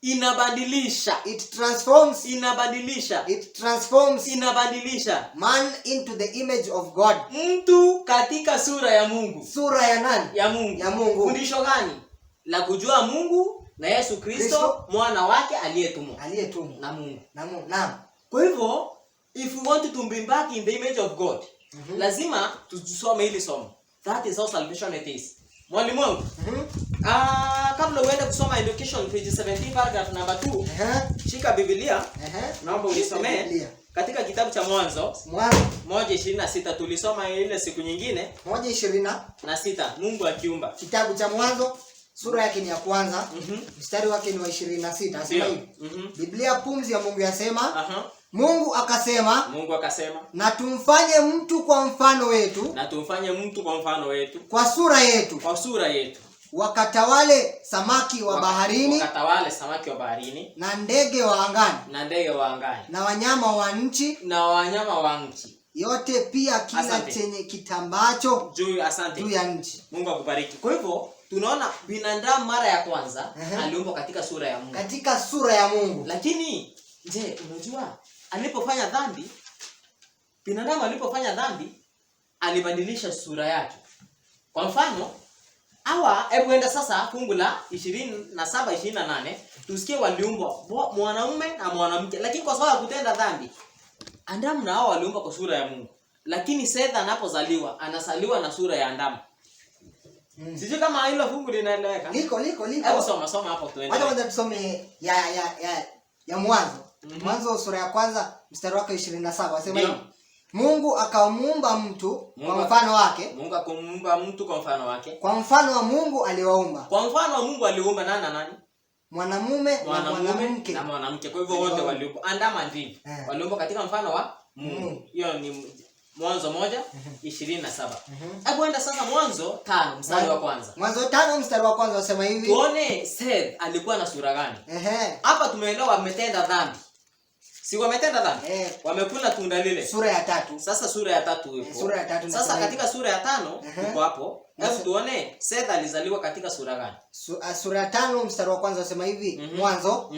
Inabadilisha. It transforms. Inabadilisha. It transforms. Inabadilisha. Man into the image of God. Mtu katika sura ya Mungu. Sura ya nani? Ya Mungu. Ya Mungu. Fundisho gani? La kujua Mungu na Yesu Kristo mwana wake aliyetumwa. Na Mungu. Naam. Kwa hivyo if we want to be back in the image of God, lazima tusome hili somo. That is how salvation it is. Mwalimu wangu. Kabla uende kusoma education page 17 paragraph number 2, shika Biblia. Naomba ulisomee katika kitabu cha Mwanzo. 1:26 tulisoma ile siku nyingine. 1:26 Mungu akiumba. Kitabu cha Mwanzo sura yake ni ya kwanza, mstari wake ni wa 26. Asema hivi. Biblia pumzi ya Mungu yasema, Mungu akasema, na tumfanye mtu kwa mfano wetu, kwa sura yetu, wakatawale samaki wa baharini, na ndege wa angani, na wanyama wa nchi, yote pia kila chenye kitambacho juu ya nchi. Mungu akubariki. Kwa hivyo tunaona binadamu mara ya kwanza aliumbwa katika sura ya Mungu. Katika sura ya Mungu. Lakini je, unajua binadamu alipofanya dhambi alibadilisha sura yake. Kwa mfano, hebu enda sasa fungu la 27-28, tusikie waliumbwa mwanamume na mwanamke. Lakini kwa sababu ya kutenda dhambi, Adamu na Hawa waliumbwa kwa sura ya Mungu. Lakini Seth anapozaliwa, anazaliwa na sura ya Adamu. Sijui kama hilo fungu linaeleweka. Liko. Hebu soma hapo tuende. Wacha tusome ya Mwanzo. Mwanzo sura ya kwanza mstari wake 27. Asema hivi. Mungu akamuumba mtu kwa mfano wake. Kwa mfano wa Mungu aliwaumba. Kwa mfano wa Mungu aliumba nani? Mwanamume na mwanamke. Kwa hivyo wote waliumbwa. Andama ndivyo. Waliumbwa katika mfano wa Mungu. Hiyo ni Mwanzo 1:27. Hebu enda sasa Mwanzo 5 mstari wa kwanza. Mwanzo 5 mstari wa kwanza wasema hivi. Tuone Seth alikuwa na sura gani? Hapa tumeelewa ametenda dhambi. Si wametenda dhambi? Wamekula tunda lile. Sura ya 3. Sasa sura ya 3 ipo. Sura ya 3 sasa katika sura ya 5 iko hapo. Hebu tuone Seth alizaliwa katika sura gani? Sura ya 5 mstari wa kwanza unasema hivi, Mwanzo.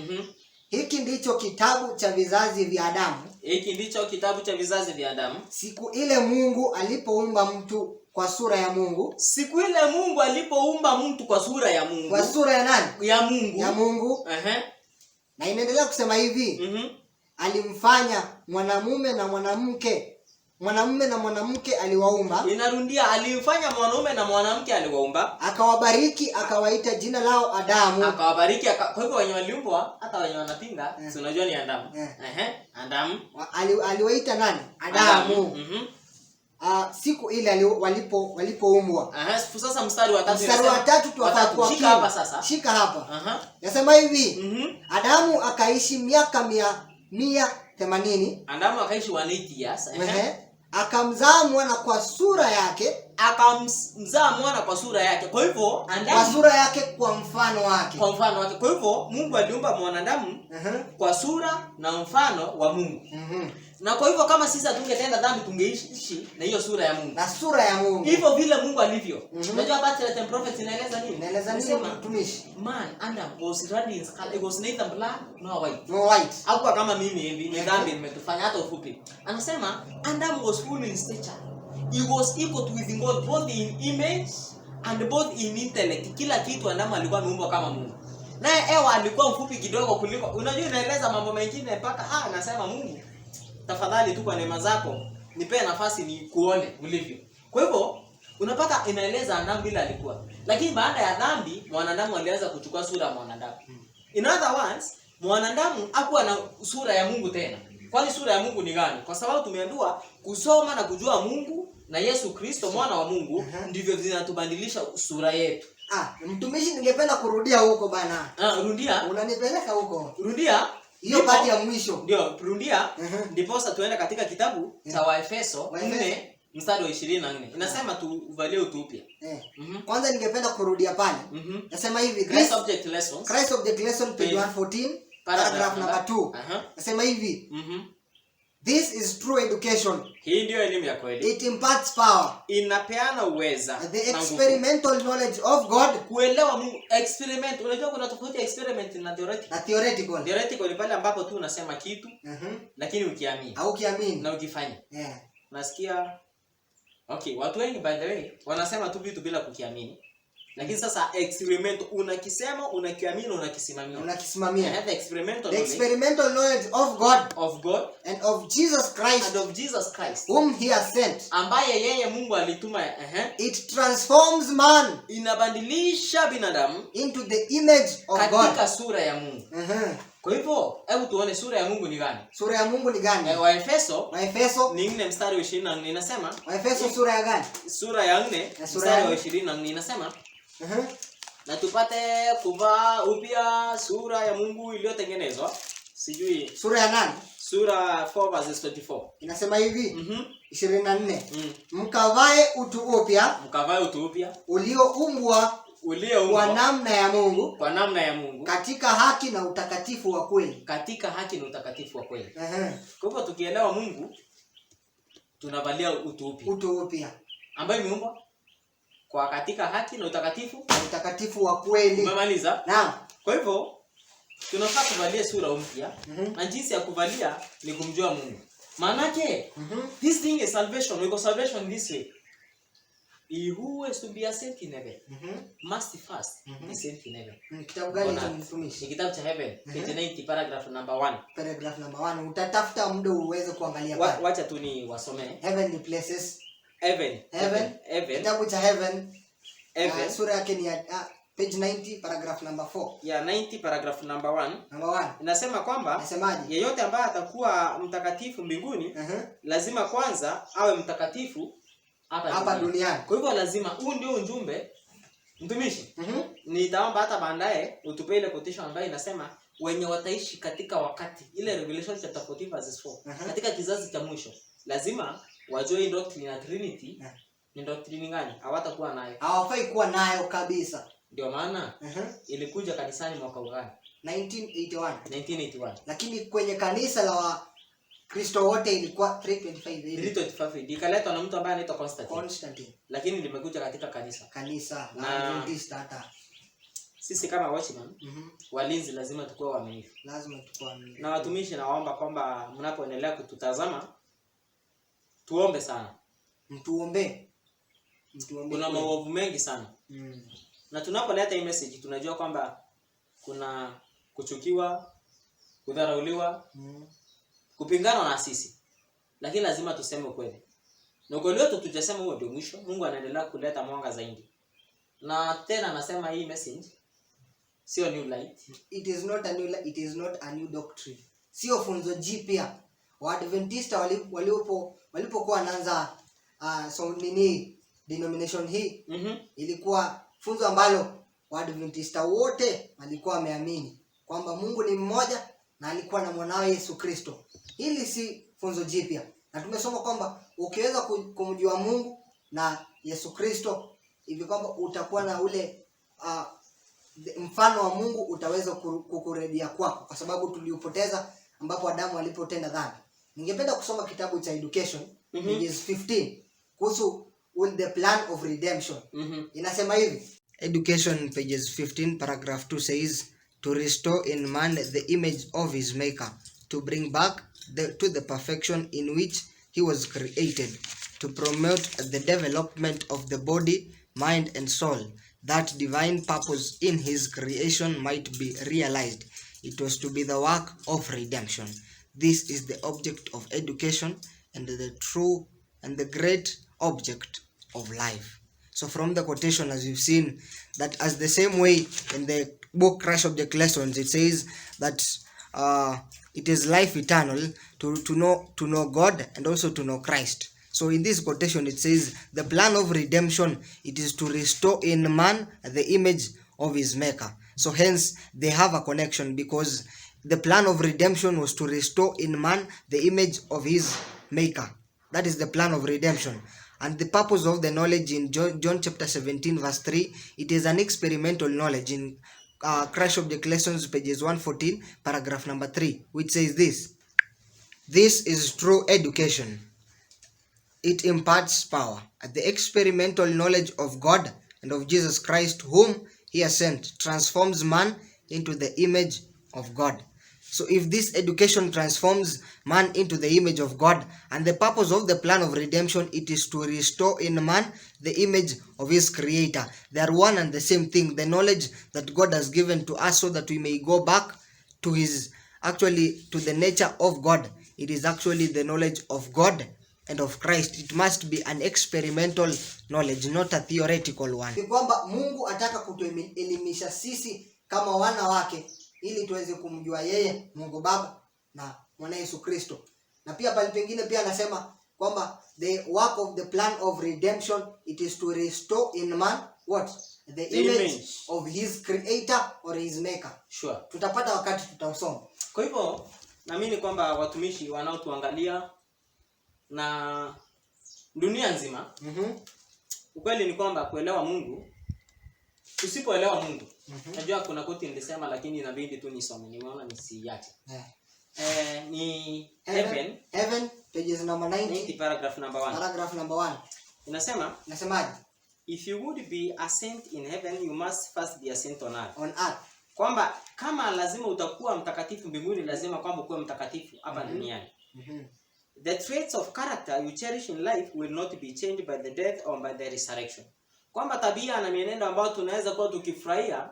Hiki ndicho kitabu cha vizazi vya Adamu. Hiki ndicho kitabu cha vizazi vya Adamu. Siku ile Mungu alipoumba mtu kwa sura ya Mungu. Siku ile Mungu alipoumba mtu kwa sura ya Mungu. Kwa sura ya nani? Ya Mungu. Ya Mungu. Na inaendelea kusema hivi. Alimfanya mwanamume na mwanamke. Mwanamume na mwanamke aliwaumba. Inarundia, alimfanya mwanamume na mwanamke aliwaumba. Akawabariki, akawaita jina lao Adamu. Akawabariki, kwa hivyo wenye waliumbwa, hata wenye wanapinga, si unajua ni Adamu. Adamu. Aliwaita nani? Adamu. Siku ile walipoumbwa. Sasa mstari wa 3. Mstari wa 3 tuwapata. Shika hapa sasa. Shika hapa. Nasema hivi. Adamu akaishi miaka 180. Adamu akaishi 180 years. Akamzaa mwana kwa sura yake. Akamzaa mwana kwa sura yake. Kwa hivyo kwa sura yake, kwa mfano wake. Kwa mfano wake. Kwa hivyo Mungu aliumba mwanadamu kwa sura na mfano wa Mungu. Na kwa hivyo kama sisi tungetenda dhambi tungeishi na hiyo sura ya Mungu. Na sura ya Mungu. Hivyo vile Mungu alivyo. Unajua Baptist and Prophet inaeleza nini? Inaeleza nini mtumishi? Man, Adam was ruddy in color. It was neither black nor white. No white. Hakuwa kama mimi hivi, ni dhambi nimetufanya hata ufupi. Anasema Adam was full in stature. He was equal to with God both in image and both in intellect. Kila kitu Adam alikuwa ameumbwa kama Mungu. Naye Eva alikuwa mfupi kidogo kuliko. Unajua inaeleza mambo mengine mpaka anasema Mungu, tafadhali tu kwa neema zako nipe nafasi ni kuone ulivyo. Kwa hivyo unapata inaeleza Adamu bila alikuwa. Lakini baada ya dhambi mwanadamu alianza kuchukua sura ya mwanadamu. In other words, mwanadamu hakuwa na sura ya Mungu tena. Kwani sura ya Mungu ni gani? Kwa sababu tumeambiwa kusoma na kujua Mungu na Yesu Kristo mwana wa Mungu ndivyo vinatubadilisha sura yetu. Mtumishi, ningependa kurudia huko bana. Rudia. Unanipeleka huko. Rudia. Hiyo part ya mwisho. Ndio, rudia. Ndipo sasa tuende katika kitabu cha Waefeso 4 mstari wa 24. Inasema tuvalie utu upya. Kwanza ningependa kurudia pale. Nasema hivi, Christ Object Lessons. Christ Object Lesson page 114 paragraph number 2. Nasema hivi. This is true education. Hii ndio elimu ya kweli. It imparts power. Inapeana uweza. The experimental knowledge of God. Kuelewa Mungu. Experiment. Unajua kuna tofauti ya experiment na theoretical. Na theoretical. Theoretical ni pale ambapo tu unasema kitu lakini ukiamini. Au ukiamini na ukifanya. Nasikia watu wengi by the way wanasema tu vitu bila kukiamini. Lakini sasa experiment unakisema, unakiamini, unakisimamia. The experimental knowledge of God and of Jesus Christ whom he has sent. Ambaye yeye Mungu alituma. It transforms man. Inabadilisha binadamu into the image of God. Katika sura ya Mungu. Kwa hivyo, hebu tuone sura ya Mungu ni gani? Sura ya Mungu ni gani? Waefeso ni 4 mstari wa 24 inasema. Waefeso sura ya gani? Sura ya 4 mstari wa 24 inasema. Na tupate kuvaa upya sura ya Mungu iliyotengenezwa. Sijui. Sura ya nani? Sura 4 verses 24. Inasema hivi. 24. Mkavae utu upya. Ulioumbwa kwa namna ya Mungu. Katika haki na utakatifu wa kweli. Kwa hivyo tukielewa Mungu tunavalia utu upya. Ambayo imeumbwa kwa katika haki na utakatifu wa kweli. Umemaliza? Naam. Kwa hivyo tunafaa kuvalia sura mpya. Na jinsi ya kuvalia ni kumjua Mungu. Maana yake this thing is salvation. We go salvation this way. He who is to be a saint in heaven must first be saint in heaven. Kitabu gani cha mtumishi? Kitabu cha Heaven, page 90 paragraph number 1. Paragraph number 1. Utatafuta muda uweze kuangalia pale. Wacha tu ni wasome. Heavenly places. Heaven. Kitabu cha Heaven. Sura yake ni page 90 paragraph number 4. 90 paragraph number 1. Inasema kwamba yeyote ambaye atakuwa mtakatifu mbinguni lazima kwanza awe mtakatifu hapa duniani. Kwa hivyo lazima huu ndio ujumbe mtumishi. Nitaomba hata baadaye utupe ile quotation ambayo inasema wenye wataishi katika wakati ile Revelation chapter 14 verses 4. Katika kizazi cha mwisho lazima wajue doctrine ya Trinity. Ni doctrine gani? Hawatakuwa nayo. Hawafai kuwa nayo kabisa. Ndio maana ilikuja kanisani mwaka gani? 1981. Lakini kwenye kanisa la Kristo wote ilikuwa 325 ikaletwa na mtu ambaye anaitwa Constantine. Lakini limekuja katika kanisa na Adventist hata. Sisi kama watchman, walinzi lazima tukue waaminifu. Na watumishi nawaomba kwamba mnapoendelea kututazama tuombe sana. Mtuombe. Kuna maovu mengi sana. Na tunapoleta hii message tunajua kwamba kuna kuchukiwa, kudharauliwa, kupingana na sisi. Lakini lazima tuseme ukweli. Na ukweli wetu tujasema huo ndio mwisho. Mungu anaendelea kuleta mwanga zaidi. Na tena nasema hii message sio new light. It is not a new light, it is not a new doctrine. Sio funzo jipya. Waadventista walipokuwa wanaanza denomination hii, ilikuwa funzo ambalo Waadventista wote walikuwa wameamini kwamba Mungu ni mmoja na alikuwa na mwanawe Yesu Kristo. Hili si funzo jipya. Na tumesoma kwamba ukiweza kumjua Mungu na Yesu Kristo hivi kwamba utakuwa na ule mfano wa Mungu utaweza kukurejea kwako, kwa sababu tuliupoteza ambapo Adamu alipotenda dhambi. Ningependa kusoma kitabu cha Education pages 15 kuhusu the plan of redemption. Inasema hivi. Education pages 15 paragraph 2 says, to restore in man the image of his maker, to bring back to the perfection in which he was created, to promote the development of the body, mind and soul, that divine purpose in his creation might be realized. It was to be the work of redemption. This is the object of education and the true and the great object of life. So from the quotation, as you've seen, that as the same way in the book Crash Object Lessons, it says that it is life eternal to know God and also to know Christ. So in this quotation it says the plan of redemption, it is to restore in man the image of his maker. So hence they have a connection, because the plan of redemption was to restore in man the image of his maker. That is the plan of redemption. And the purpose of the knowledge in John chapter 17 verse 3, it is an experimental knowledge in Crash Object Lessons pages 114 paragraph number 3, which says this. This is true education. It imparts power. The experimental knowledge of God and of Jesus Christ, whom he has sent, transforms man into the image of God. So if this education transforms man into the image of God, and the purpose of the plan of redemption, it is to restore in man the image of his creator. They are one and the same thing. The knowledge that God has given to us so that we may go back to to the nature of God. It is actually the knowledge of God and of Christ. It must be an experimental knowledge, not a theoretical one. Ni kwamba Mungu ataka kutuelimisha sisi kama wana wake ili tuweze kumjua yeye Mungu Baba na mwana Yesu Kristo. Na pia pale pengine pia anasema kwamba the work of the plan of redemption, it is to restore in man what? The image of his creator or his maker. Sure. Tutapata wakati tutausoma. Kwa hivyo naamini kwamba watumishi wanaotuangalia na dunia nzima, ukweli ni kwamba kuelewa Mungu, tusipoelewa Mungu, najua kuna koti nilisema lakini inabidi tu nisome, nimeona nisiache. Ni Heaven pages number 90 paragraph number 1. Paragraph number 1. Inasemaje? If you would be a saint in heaven, you must first be a saint on earth. On earth. Kwamba kama lazima utakuwa mtakatifu mbinguni, lazima kwamba ukuwe mtakatifu hapa duniani. The traits of character you cherish in life will not be changed by the death or by the resurrection. Kwamba tabia na mienendo ambayo tunaweza kuwa tukifurahia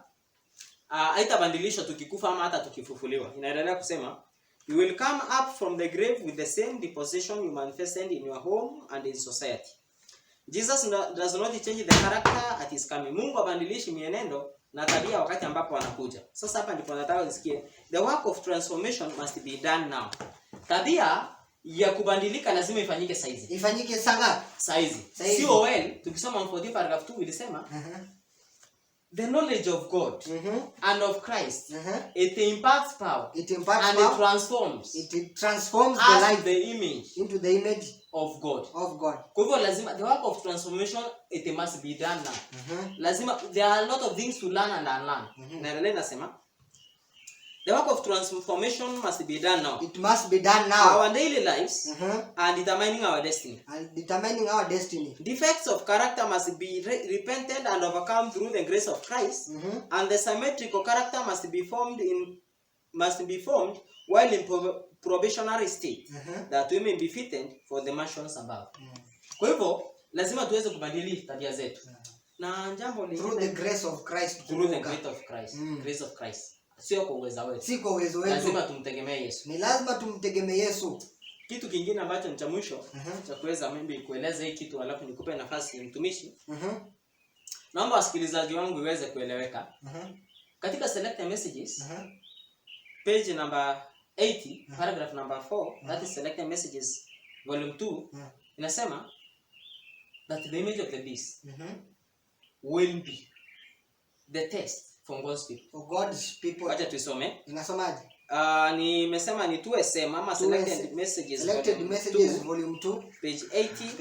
haitabadilishwa tukikufa ama hata tukifufuliwa. Inaendelea kusema, you will come up from the grave with the same disposition you manifested in your home and in society. Jesus does not change the character at his coming. Mungu habadilishi mienendo na tabia wakati ambapo anakuja. Sasa hapa ndipo nataka usikie, the work of transformation must be done now. Tabia ya kubadilika lazima ifanyike saizi. Ifanyike sanga saizi. Sio tukisoma 14 paragraph 2 ilisema the knowledge of God and of Christ, it imparts power. It imparts and power. It transforms the life, the image, into the image of God. Of God. Kwa hivyo lazima the work of transformation it must be done now. Lazima there are a lot of things to learn and unlearn. Na leo nasema the work of transformation must be done now. It must be done now. Our daily lives are determining our destiny. And determining our destiny. Defects of character must be repented and overcome through the grace of Christ. And the symmetrical character must be formed while in probationary state, that we may be fitted for the mansions above. Kwa hivyo lazima tuweze kubadili tabia zetu. Na jambo lingine through the grace of Christ. Through the grace of Christ. Grace of Christ. Sio kwa uwezo wetu. Si kwa uwezo wetu. Lazima tumtegemee Yesu. Ni lazima tumtegemee Yesu. Kitu kingine ambacho ni cha mwisho cha kuweza mimi kueleza hii kitu alafu nikupe nafasi ya mtumishi. Naomba wasikilizaji wangu iweze kueleweka. Katika selected messages page number 80 paragraph number 4 that is selected messages volume 2 inasema that the image of the beast will be the test for God's people. For God's people. Wacha tusome. Inasomaje? Nimesema ni 2SM ama selected messages volume 2 page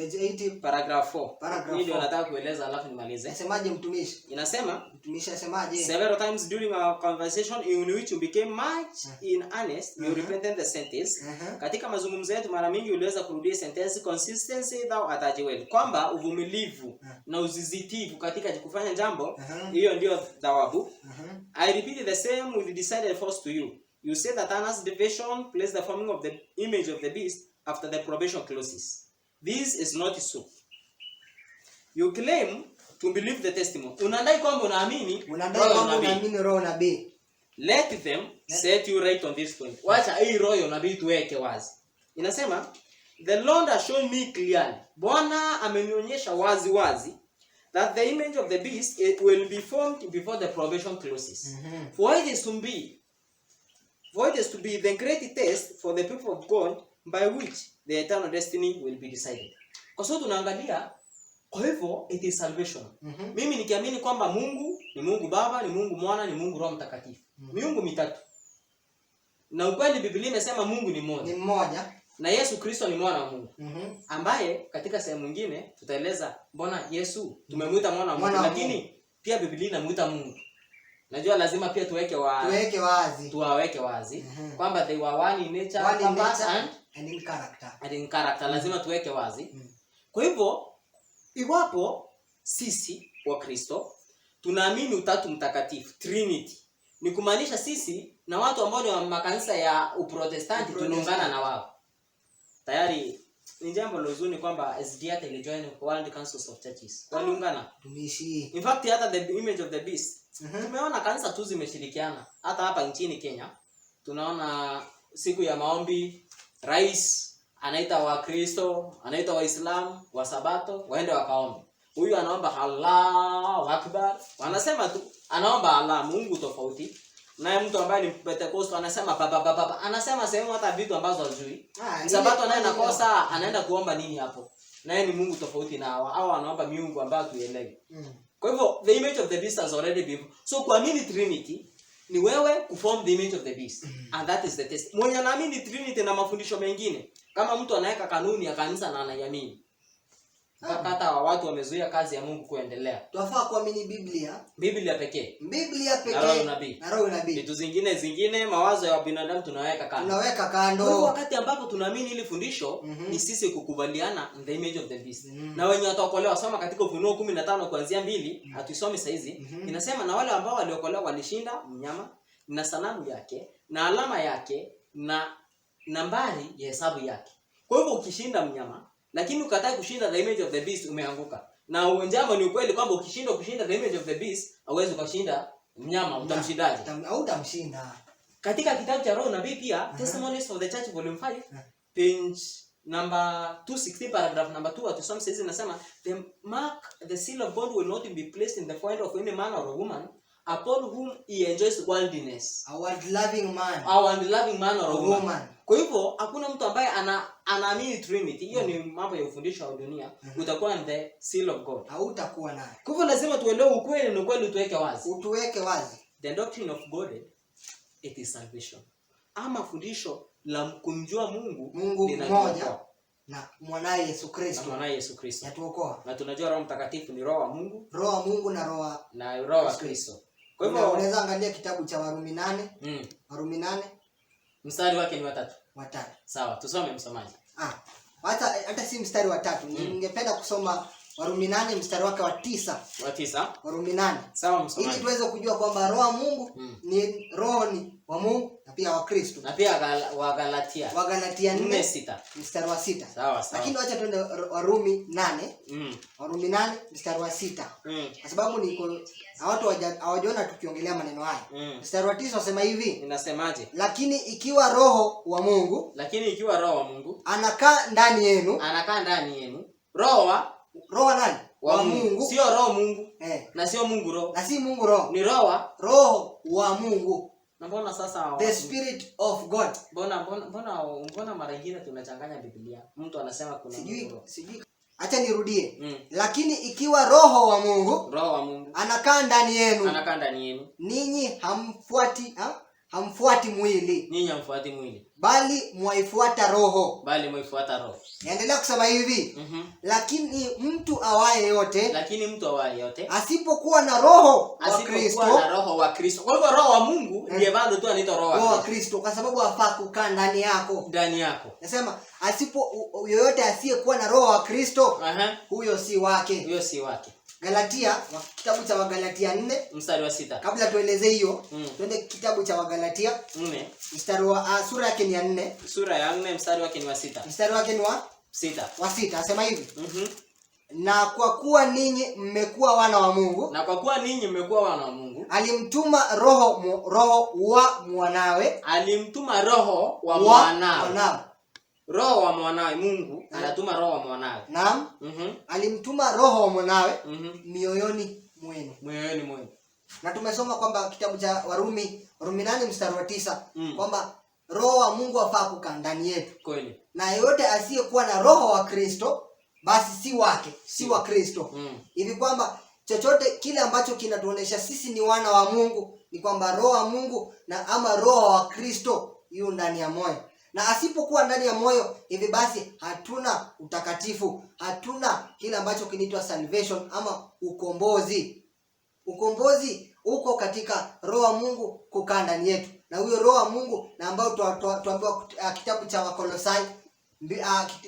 80 paragraph 4. Hii ndio nataka kueleza alafu nimalize. Nasemaje mtumishi? Inasema mtumishi asemaje? Several times during our conversation in which you became much in earnest, you repeated the sentence. Katika mazungumzo yetu mara mingi uliweza kurudia sentence consistency thou art well, kwamba uvumilivu na uzizitivu katika kufanya jambo hiyo ndio thawabu. I repeated the same with decided force to you. You say that Anna's devotion placed the forming of the image of the beast after the probation closes. This is not so. You claim to believe the testimony. Unadai kwamba unaamini roho nabii. Let them set you right on this point. Wacha hii roho nabii tuweke wazi. Inasema the Lord has shown me clearly. Bwana amenionyesha wazi wazi that the image of the beast it will be formed before the probation closes. For it is to be the great test for the people of God by which the eternal destiny will be decided. Kwa sababu tunaangalia kwa hivyo it is salvation. Mimi nikiamini kwamba Mungu ni Mungu Baba, ni Mungu Mwana, ni Mungu Roho Mtakatifu. Miungu mitatu. Na ukweli Biblia imesema Mungu ni mmoja. Ni mmoja. Na Yesu Kristo ni mwana wa Mungu. Ambaye katika sehemu nyingine tutaeleza mbona Yesu tumemuita mwana wa Mungu, lakini pia Biblia inamuita Mungu. Najua lazima pia tuweke wazi kwamba they were one in nature, and in character. And in character lazima tuweke wazi. Kwa hivyo iwapo sisi wa Kristo tunaamini utatu mtakatifu, Trinity, ni kumaanisha sisi na watu ambao ni wa makanisa ya Uprotestanti tunaungana na wao. Tayari ni jambo la huzuni kwamba SDA ilijoin World Council of Churches. Waliungana. Tumishi. In fact hata the image of the beast. Tumeona kanisa tu zimeshirikiana. Hata hapa nchini Kenya tunaona siku ya maombi, rais anaita Wakristo, anaita Waislamu, wa Sabato waende wakaombe. Huyu anaomba Allahu Akbar. Wanasema tu anaomba Allah, Mungu tofauti. Naye mtu ambaye ni Pentecost anasema baba. Anasema sehemu hata vitu ambazo hajui. Sabato naye anakosa anaenda kuomba nini hapo? Naye ni Mungu tofauti na hao anaomba miungu ambayo tuelewi. Kwa hivyo the image of the beast has already been. So kuamini Trinity ni wewe kuform the image of the beast. And that is the test. Mwenye anaamini Trinity na mafundisho mengine, kama mtu anaweka kanuni ya kanisa na anaiamini, hata watu wamezuia kazi ya Mungu kuendelea. Tunafaa kuamini Biblia pekee. Na roho nabii. Vitu zingine mawazo ya binadamu tunaweka kando. Kwa wakati ambapo tunaamini ili fundisho ni sisi kukubaliana in the image of the beast. Na wenye wataokolewa soma katika Ufunuo 15 kuanzia 2, hatuisomi saa hizi, inasema na wale ambao waliokolewa walishinda mnyama na sanamu yake na alama yake na nambari ya hesabu yake. Kwa hivyo ukishinda mnyama lakini ukatai kushinda the image of the beast umeanguka. Na uonjamo ni ukweli kwamba ukishinda kushinda the image of the beast hauwezi kushinda mnyama, utamshindaje? Hautamshinda. Katika kitabu cha Roho Nabii pia Testimonies of the Church volume 5 page number 260 paragraph number 2 atusome sasa inasema the seal of God will not be placed in the forehead of any man or woman upon whom he enjoys worldliness. A world-loving man or woman. Kwa hivyo hakuna mtu ambaye anaamini Trinity. Hiyo ni mambo ya ufundisho wa dunia. Utakuwa in the seal of God. Hautakuwa naye. Kwa hivyo lazima tuelewe ukweli na ukweli utuweke wazi. The doctrine of God it is salvation. Ama fundisho la kumjua Mungu mmoja na mwanae Yesu Na Kristo mwanae Yesu Kristo. yatuokoa. Na tunajua Roho Mtakatifu ni Roho wa Mungu, Roho wa Mungu na Roho wa Kristo. Kwa hivyo unaweza angalia kitabu cha Warumi 8. Warumi 8 mstari wake ni watatu. Watatu. Sawa, tusome msomaji. Hata si mstari wa 3. Ningependa kusoma Warumi 8 mstari wake wa 9. Wa 9. Warumi 8. Sawa msomaji. Ili tuweze kujua kwamba Roho wa Mungu ni roho ni wa Mungu na pia wa Kristo. Na pia wa Galatia. Wa Galatia 4:6. Mstari wa 6. Sawa. Lakini acha tuende Warumi 8. Warumi 8 mstari wa 6. Kwa sababu watu hawajaona tukiongelea maneno haya. Mstari wa 9 unasema hivi. Inasemaje? Lakini ikiwa Roho wa Mungu anakaa ndani yenu. Roho nani? Wa Mungu. Sio Roho Mungu. Na sio Mungu Roho. Na si Mungu Roho. Ni Roho wa Mungu. Na mbona sasa the Spirit of God. Mbona mara nyingine tunachanganya Biblia? Mtu anasema kuna sijui. Acha nirudie. Lakini ikiwa Roho wa Mungu anakaa ndani yenu. Ninyi hamfuati mwili. Bali mwaifuata Roho. Naendelea kusema hivi. Lakini mtu awaye yote asipokuwa na Roho wa Kristo. Kwa hivyo Roho wa Mungu ndiye bado tu anaitwa Roho wa Kristo, kwa sababu hafaa kukaa ndani yako. Nasema yoyote asiyekuwa na Roho wa Kristo, huyo si wake. Galatia, kitabu cha Wagalatia 4 mstari wa 6. Kabla tueleze hiyo, twende kitabu cha Wagalatia 4 mstari wa sura yake ni 4. Sura ya 4 mstari wake ni wa 6. Mstari wake ni wa 6. Wa 6 anasema hivi. Na kwa kuwa ninyi mmekuwa wana wa Mungu. Alimtuma roho wa mwanawe. Roho wa mwanawe. Mungu anatuma Roho wa mwanawe. Naam. Alimtuma Roho wa mwanawe mioyoni mwenu. Na tumesoma kwamba kitabu cha Warumi 8 mstari wa 9 kwamba Roho wa Mungu afaa kukaa ndani yetu. Kweli. Na yeyote asiyekuwa na Roho wa Kristo basi si wa Kristo. Hivi kwamba chochote kile ambacho kinatuonesha sisi ni wana wa Mungu ni kwamba Roho wa Mungu ama Roho wa Kristo yu ndani ya moyo. Na asipokuwa ndani ya moyo, hivi basi hatuna utakatifu, hatuna kile ambacho kinaitwa salvation ama ukombozi. Ukombozi uko katika Roho wa Mungu kukaa ndani yetu. Na huyo Roho wa Mungu na ambao tuambiwa kitabu cha Wakolosai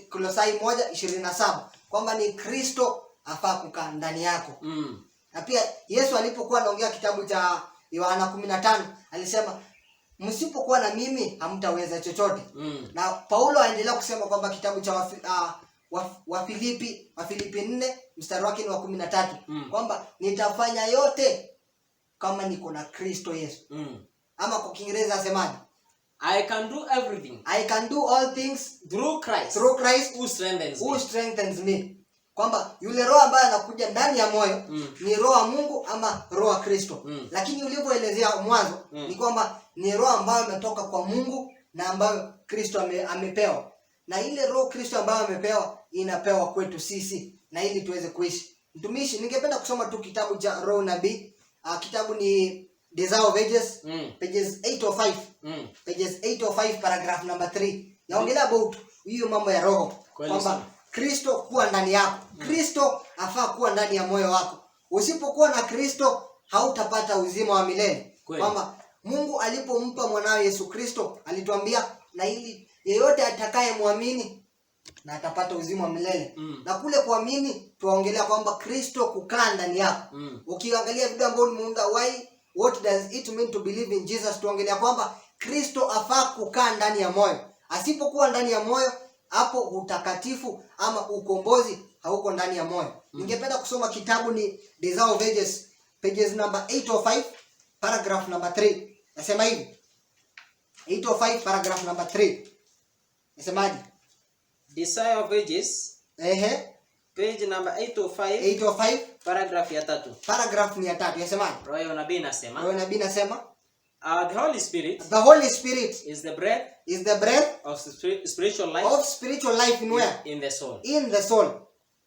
Kolosai 1:27 kwamba ni Kristo afaa kukaa ndani yako. Na pia Yesu alipokuwa anaongea kitabu cha Yohana 15 alisema msipokuwa na mimi hamtaweza chochote. Na Paulo aendelea kusema kwamba kitabu cha Wafilipi 4 mstari wake ni wa 13 kwamba nitafanya yote kama niko na Kristo Yesu. Ama kwa Kiingereza asemaje? I can do all things through Christ who strengthens me. Kwamba yule Roho ambaye anakuja ndani ya moyo ni Roho wa Mungu ama Roho wa Kristo. Lakini ulivyoelezea mwanzo ni kwamba ni Roho ambayo imetoka kwa Mungu na ambayo Kristo amepewa. Na ile Roho Kristo ambayo amepewa inapewa kwetu sisi na ili tuweze kuishi. Mtumishi, ningependa kusoma tu kitabu cha Roho Nabii. Kitabu ni Desire of Ages, pages 805. Pages 805 paragraph number 3. Naongelea about hiyo mambo ya Roho. Kwamba Kristo kuwa ndani yako. Kristo afaa kuwa ndani ya moyo wako. Usipokuwa na Kristo hautapata uzima wa milele. Kwamba Mungu alipompa mwanawe Yesu Kristo alituambia na ili yeyote atakayemwamini na atapata uzima wa milele. Na kule kuamini tuongelea kwamba Kristo kukaa ndani yako. Ukiangalia video ambayo nimeunda what does it mean to believe in Jesus, tuongelea kwamba Kristo afaa kukaa ndani ya moyo. Asipokuwa ndani ya moyo, hapo utakatifu ama ukombozi hauko ndani ya moyo. Ningependa kusoma kitabu ni Desire of Ages, pages number 805 paragraph number 3. Nasema hivi. 805 paragraph number 3. Nasemaje? Desire of Ages. Page number 805 paragraph ya 3. Paragraph ni ya 3. Yasemaje? Roho Nabii nasema the Holy Spirit is the breath of spiritual life in where? In the soul.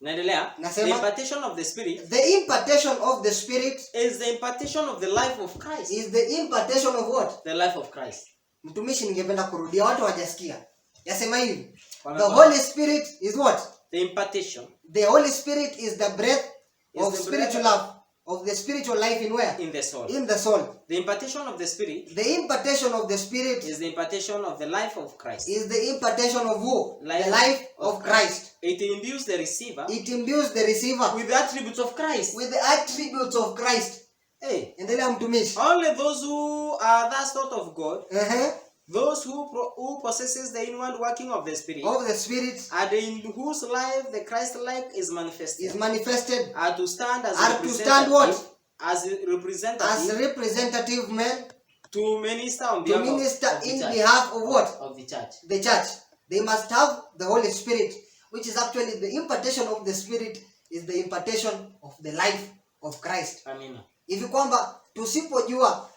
Naendelea. The impartation of the Spirit. The impartation of the Spirit is the impartation of the life of Christ. Is the impartation of what? The life of Christ. Mtumishi, ningependa kurudia, watu hawajasikia. Yasema hivi. The Holy Spirit is what? The impartation. The Holy Spirit is the breath Is of the spiritual breath life, of the spiritual life in where? In the soul. In the soul. The impartation of the Spirit The impartation of the Spirit is the impartation of the life of Christ. is the impartation of who? Life The life of Christ. It imbues the receiver It imbues the receiver with the attributes of Christ. with the attributes of Christ. Hey, Endelea mtumishi. only those who are that sort of God, Uh-huh. those who possesses the inward working of the Spirit, Of the Spirit and in whose life the Christ-like is manifested, is manifested are to stand as Are to stand what? As a representative, as a representative man to minister on to behalf minister of the in church, behalf of what? of the church. The church. They must have the Holy Spirit, which is actually the impartation of the Spirit, is the impartation of the life of Christ. Amina. Hivi kwamba tusipojua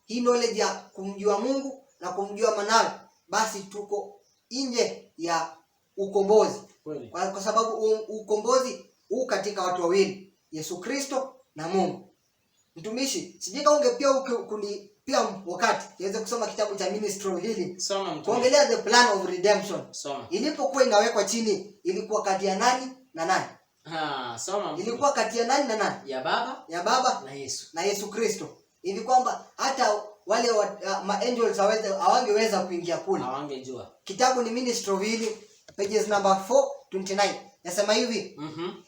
hii knowledge ya kumjua Mungu na kumjua mwanawe, basi tuko nje ya ukombozi. Kweli. Kwa sababu ukombozi huu katika watu wawili, Yesu Kristo na Mungu. Mtumishi, sijui kama ungepia pia wakati niweze kusoma kitabu cha Ministry of Healing. Soma mtumishi. Kuongelea the plan of redemption. Soma. Ilipokuwa inawekwa chini, ilikuwa kati ya nani na nani? Soma mtumishi. Ilikuwa kati ya nani na nani? Ya Baba na Yesu. Na Yesu Kristo. Hivi kwamba hata wale ma angels hawangeweza kuingia kule. Hawangejua. Kitabu ni Ministry of Healing, pages number 429. Nasema hivi.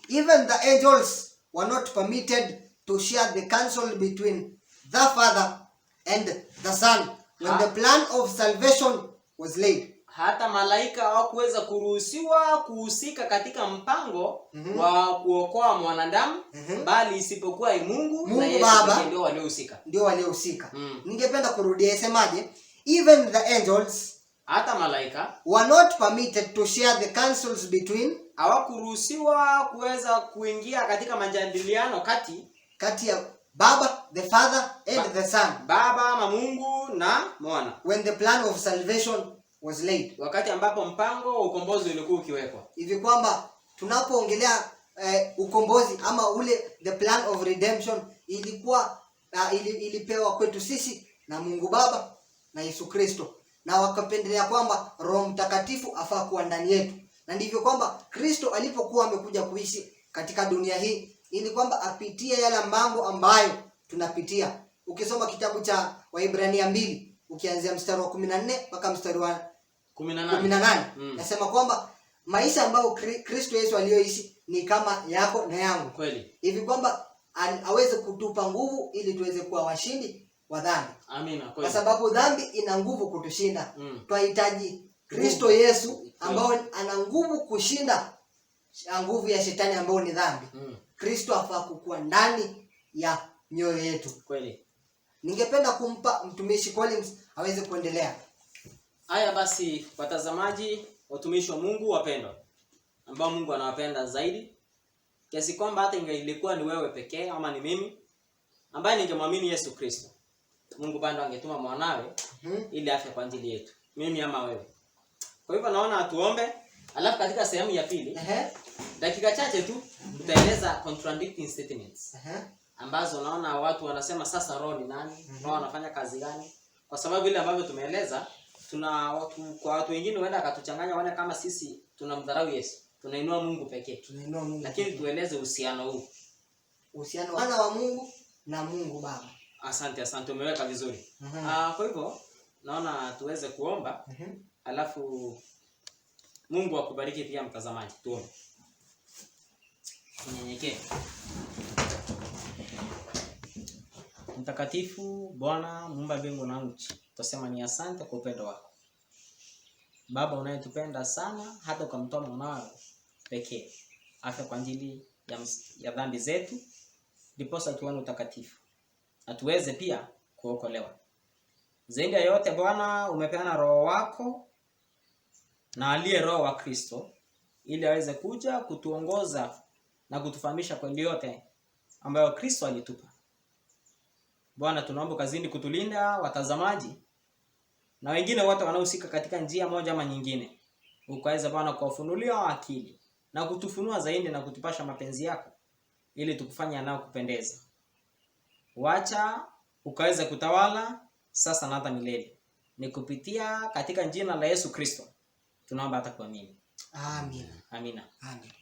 Even the angels were not permitted to share the counsel between the Father and the Son when the plan of salvation was laid. Hata malaika hawakuweza kuruhusiwa kuhusika katika mpango wa kuokoa mwanadamu, bali isipokuwa Mungu na Yesu Baba ndio waliohusika. Ningependa kurudia, isemaje? Even the angels, hata malaika, were not permitted to share the counsels between, hawakuruhusiwa kuweza kuingia katika majadiliano kati ya Baba, the Father and the Son. Baba ama Mungu na Mwana. When the plan of salvation was laid. Wakati ambapo mpango wa ukombozi ulikuwa ukiwekwa. Hivi kwamba tunapoongelea ukombozi ama the plan of redemption ilikuwa ilipewa kwetu sisi na Mungu Baba na Yesu Kristo. Na wakapendelea kwamba Roho Mtakatifu afaa kuwa ndani yetu. Na ndivyo kwamba Kristo alipokuwa amekuja kuishi katika dunia hii, ili kwamba apitie yale mambo ambayo tunapitia. Ukisoma kitabu cha Waebrania 2, ukianzia mstari wa 14 mpaka mstari wa 18, nasema kwamba maisha ambayo Kristo Yesu aliyoishi ni kama yako na yangu. Kweli. Hivi kwamba aweze kutupa nguvu ili tuweze kuwa washindi wa dhambi. Amina. Kweli. Kwa sababu dhambi ina nguvu kutushinda. Tunahitaji Kristo Yesu ambao ana nguvu kushinda nguvu ya shetani ambao ni dhambi. Kristo afaa kukua ndani ya mioyo yetu. Kweli. Ningependa kumpa mtumishi Collins aweze kuendelea. Haya basi, watazamaji, watumishi wa Mungu wapendwa, ambao Mungu anawapenda zaidi kiasi kwamba hata ingelikuwa ni wewe pekee ama ni mimi ambaye ningemwamini Yesu Kristo, Mungu bado angetuma mwanawe ili afe kwa ajili yetu, mimi ama wewe. Kwa hivyo naona tuombe, alafu katika sehemu ya pili dakika chache tu tutaeleza contradicting statements ambazo naona watu wanasema sasa roho ni nani, roho anafanya kazi gani? Kwa sababu ile ambavyo tumeeleza, kwa watu wengine huenda akatuchanganya waone kama sisi tunamdharau Yesu, tunainua Mungu pekee. Lakini tueleze uhusiano huu. Uhusiano wana wa Mungu na Mungu Baba. Asante, umeweka vizuri. Kwa hivyo naona tuweze kuomba, alafu Mungu akubariki pia mtazamaji. Tuombe. Nyenyekee. Mtakatifu Bwana Muumba mbingu na nchi, tutasema ni asante kwa upendo wako. Baba unayetupenda sana hata ukamtoa mwanao pekee afe kwa ajili ya dhambi zetu, ndiposa tuone utakatifu na tuweze pia kuokolewa. Zaidi ya yote Bwana, umepeana roho wako na aliye roho wa Kristo ili aweze kuja kutuongoza na kutufahamisha kweli yote ambayo Kristo alitupa. Bwana, tunaomba kazini kutulinda watazamaji na wengine wote wanaohusika katika njia moja ama nyingine. Ukaweza Bwana kuwafunulia akili na kutufunua zaidi na kutupasha mapenzi yako ili tukufanya nao kupendeza. Wacha ukaweza kutawala sasa na hata milele. Ni kupitia katika jina la Yesu Kristo Tunaomba hata kuamini. Amina. Amina. Amina.